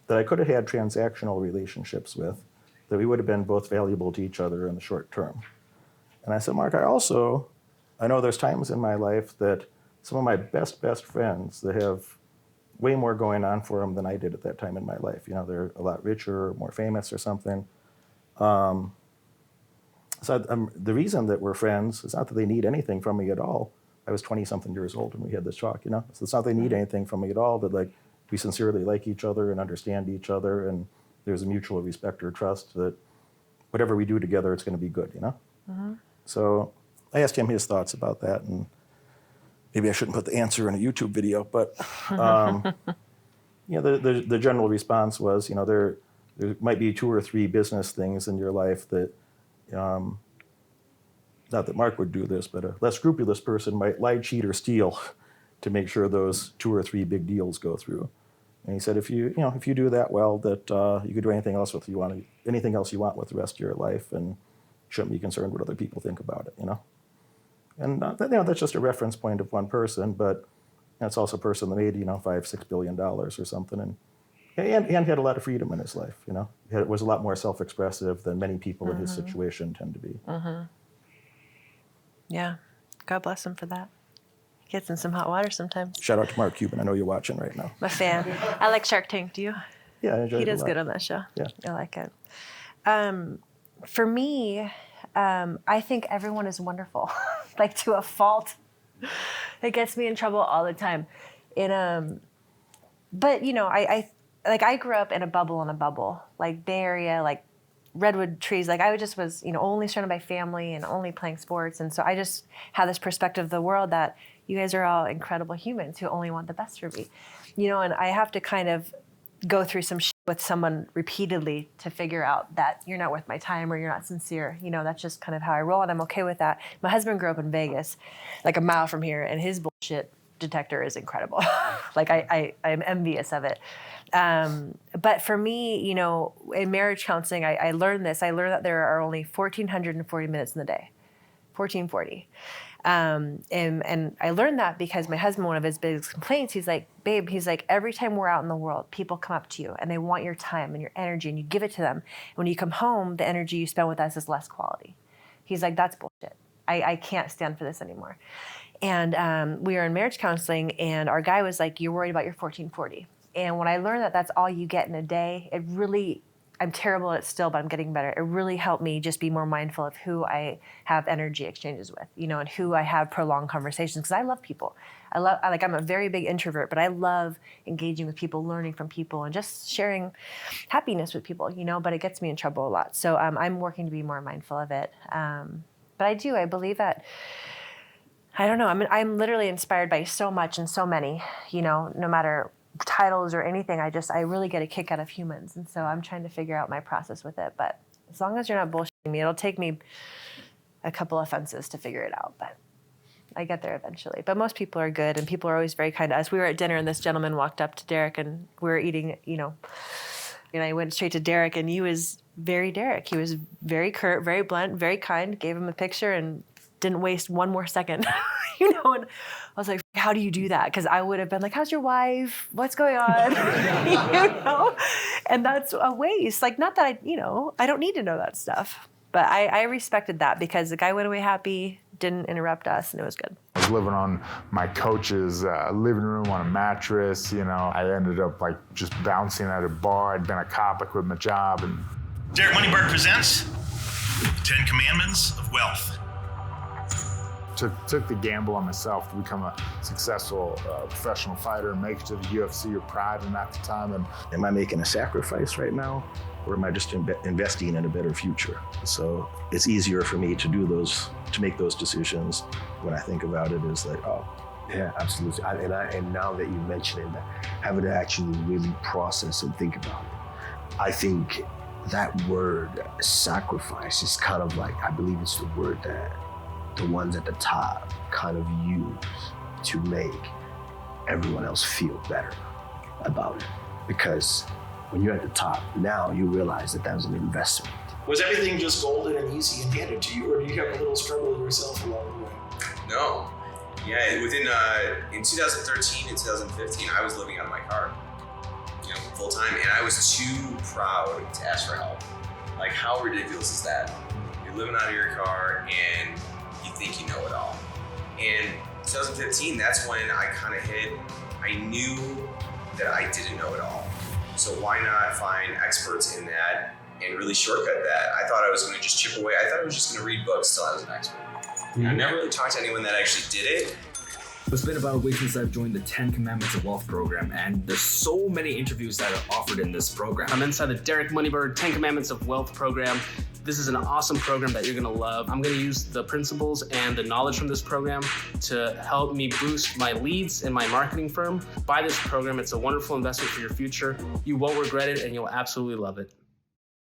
that I could have had transactional relationships with, that we would have been both valuable to each other in the short term. And I said, Mark, I know there's times in my life that some of my best friends that have way more going on for them than I did at that time in my life. They're a lot richer, or more famous or something. So the reason that we're friends is not that they need anything from me at all. I was 20-something years old when we had this talk, So it's not they need anything from me at all, that we sincerely like each other and understand each other, and there's a mutual respect or trust that whatever we do together, it's going to be good, Mm-hmm. So I asked him his thoughts about that, and maybe I shouldn't put the answer in a YouTube video, but the general response was, there might be 2 or 3 business things in your life that, not that Mark would do this, but a less scrupulous person might lie, cheat, or steal to make sure those 2 or 3 big deals go through. And he said, if you do that well, that you could do anything else you want with the rest of your life, and shouldn't be concerned what other people think about it, And that's just a reference point of one person, but that's also a person that made $5-6 billion or something, and had a lot of freedom in his life. It was a lot more self-expressive than many people in his situation tend to be. Mm-hmm. Yeah, God bless him for that. Gets in some hot water sometimes. Shout out to Mark Cuban. I know you're watching right now. I'm a fan. I like Shark Tank. Do you? Yeah, I enjoy it. He does a lot. good on that show. Yeah, I like it. For me, I think everyone is wonderful, like to a fault. It gets me in trouble all the time. But I grew up in a bubble, like Bay Area, like redwood trees. Like I just was, only surrounded by family and only playing sports, and so I just had this perspective of the world that you guys are all incredible humans who only want the best for me, And I have to kind of go through some shit with someone repeatedly to figure out that you're not worth my time or you're not sincere. That's just kind of how I roll, and I'm okay with that. My husband grew up in Vegas, like a mile from here, and his bullshit detector is incredible. Like I'm envious of it. But for me, in marriage counseling, I learned this. I learned that there are only 1,440 minutes in the day, 1,440. And I learned that because my husband, one of his biggest complaints, he's like, babe, every time we're out in the world, people come up to you and they want your time and your energy, and you give it to them. When you come home, the energy you spend with us is less quality. He's like, that's bullshit. I can't stand for this anymore. And we were in marriage counseling, and our guy was like, you're worried about your 1,440. And when I learned that that's all you get in a day, I'm terrible at it still, but I'm getting better. It really helped me just be more mindful of who I have energy exchanges with, and who I have prolonged conversations, because I love people. I'm a very big introvert, but I love engaging with people, learning from people, and just sharing happiness with people, but it gets me in trouble a lot. So I'm working to be more mindful of it. But I believe that, I don't know, I'm literally inspired by so much and so many, no matter titles or anything. I really get a kick out of humans. And so I'm trying to figure out my process with it. But as long as you're not bullshitting me, it'll take me a couple offenses to figure it out. But I get there eventually. But most people are good, and people are always very kind to us. We were at dinner and this gentleman walked up to Derek and we were eating, and I went straight to Derek, and he was very Derek. He was very curt, very blunt, very kind, gave him a picture and didn't waste one more second, and I was like, how do you do that? Because I would have been like, how's your wife? What's going on? And that's a waste. Like, not that I don't need to know that stuff. But I respected that because the guy went away happy, didn't interrupt us, and it was good. I was living on my coach's living room on a mattress. I ended up just bouncing at a bar. I'd been a cop. I quit my job. And Derek Moneyberg presents 10 Commandments of Wealth. Took the gamble on myself to become a successful professional fighter and make it to the UFC or Pride, and at the time. And am I making a sacrifice right now, or am I just investing in a better future? So it's easier for me to make those decisions when I think about it is like, oh. Yeah, absolutely. And now that you mention it, having to actually really process and think about it, I think that word sacrifice is kind of like, I believe it's the word that the ones at the top kind of use to make everyone else feel better about it. Because when you're at the top, now you realize that was an investment. Was everything just golden and easy and handed to you, or do you have a little struggle yourself along the way? No. Yeah, in 2013 and 2015, I was living out of my car, full time, and I was too proud to ask for help. Like, how ridiculous is that? You're living out of your car and you think you know it all. And 2015, that's when I kind of I knew that I didn't know it all. So why not find experts in that and really shortcut that? I thought I was going to just chip away. I thought I was just going to read books till I was an expert. Mm-hmm. I never really talked to anyone that actually did it. It's been about a week since I've joined the 10 Commandments of Wealth program, and there's so many interviews that are offered in this program. I'm inside the Derek Moneyberg 10 Commandments of Wealth program. This is an awesome program that you're gonna love. I'm gonna use the principles and the knowledge from this program to help me boost my leads in my marketing firm. Buy this program, it's a wonderful investment for your future. You won't regret it, and you'll absolutely love it.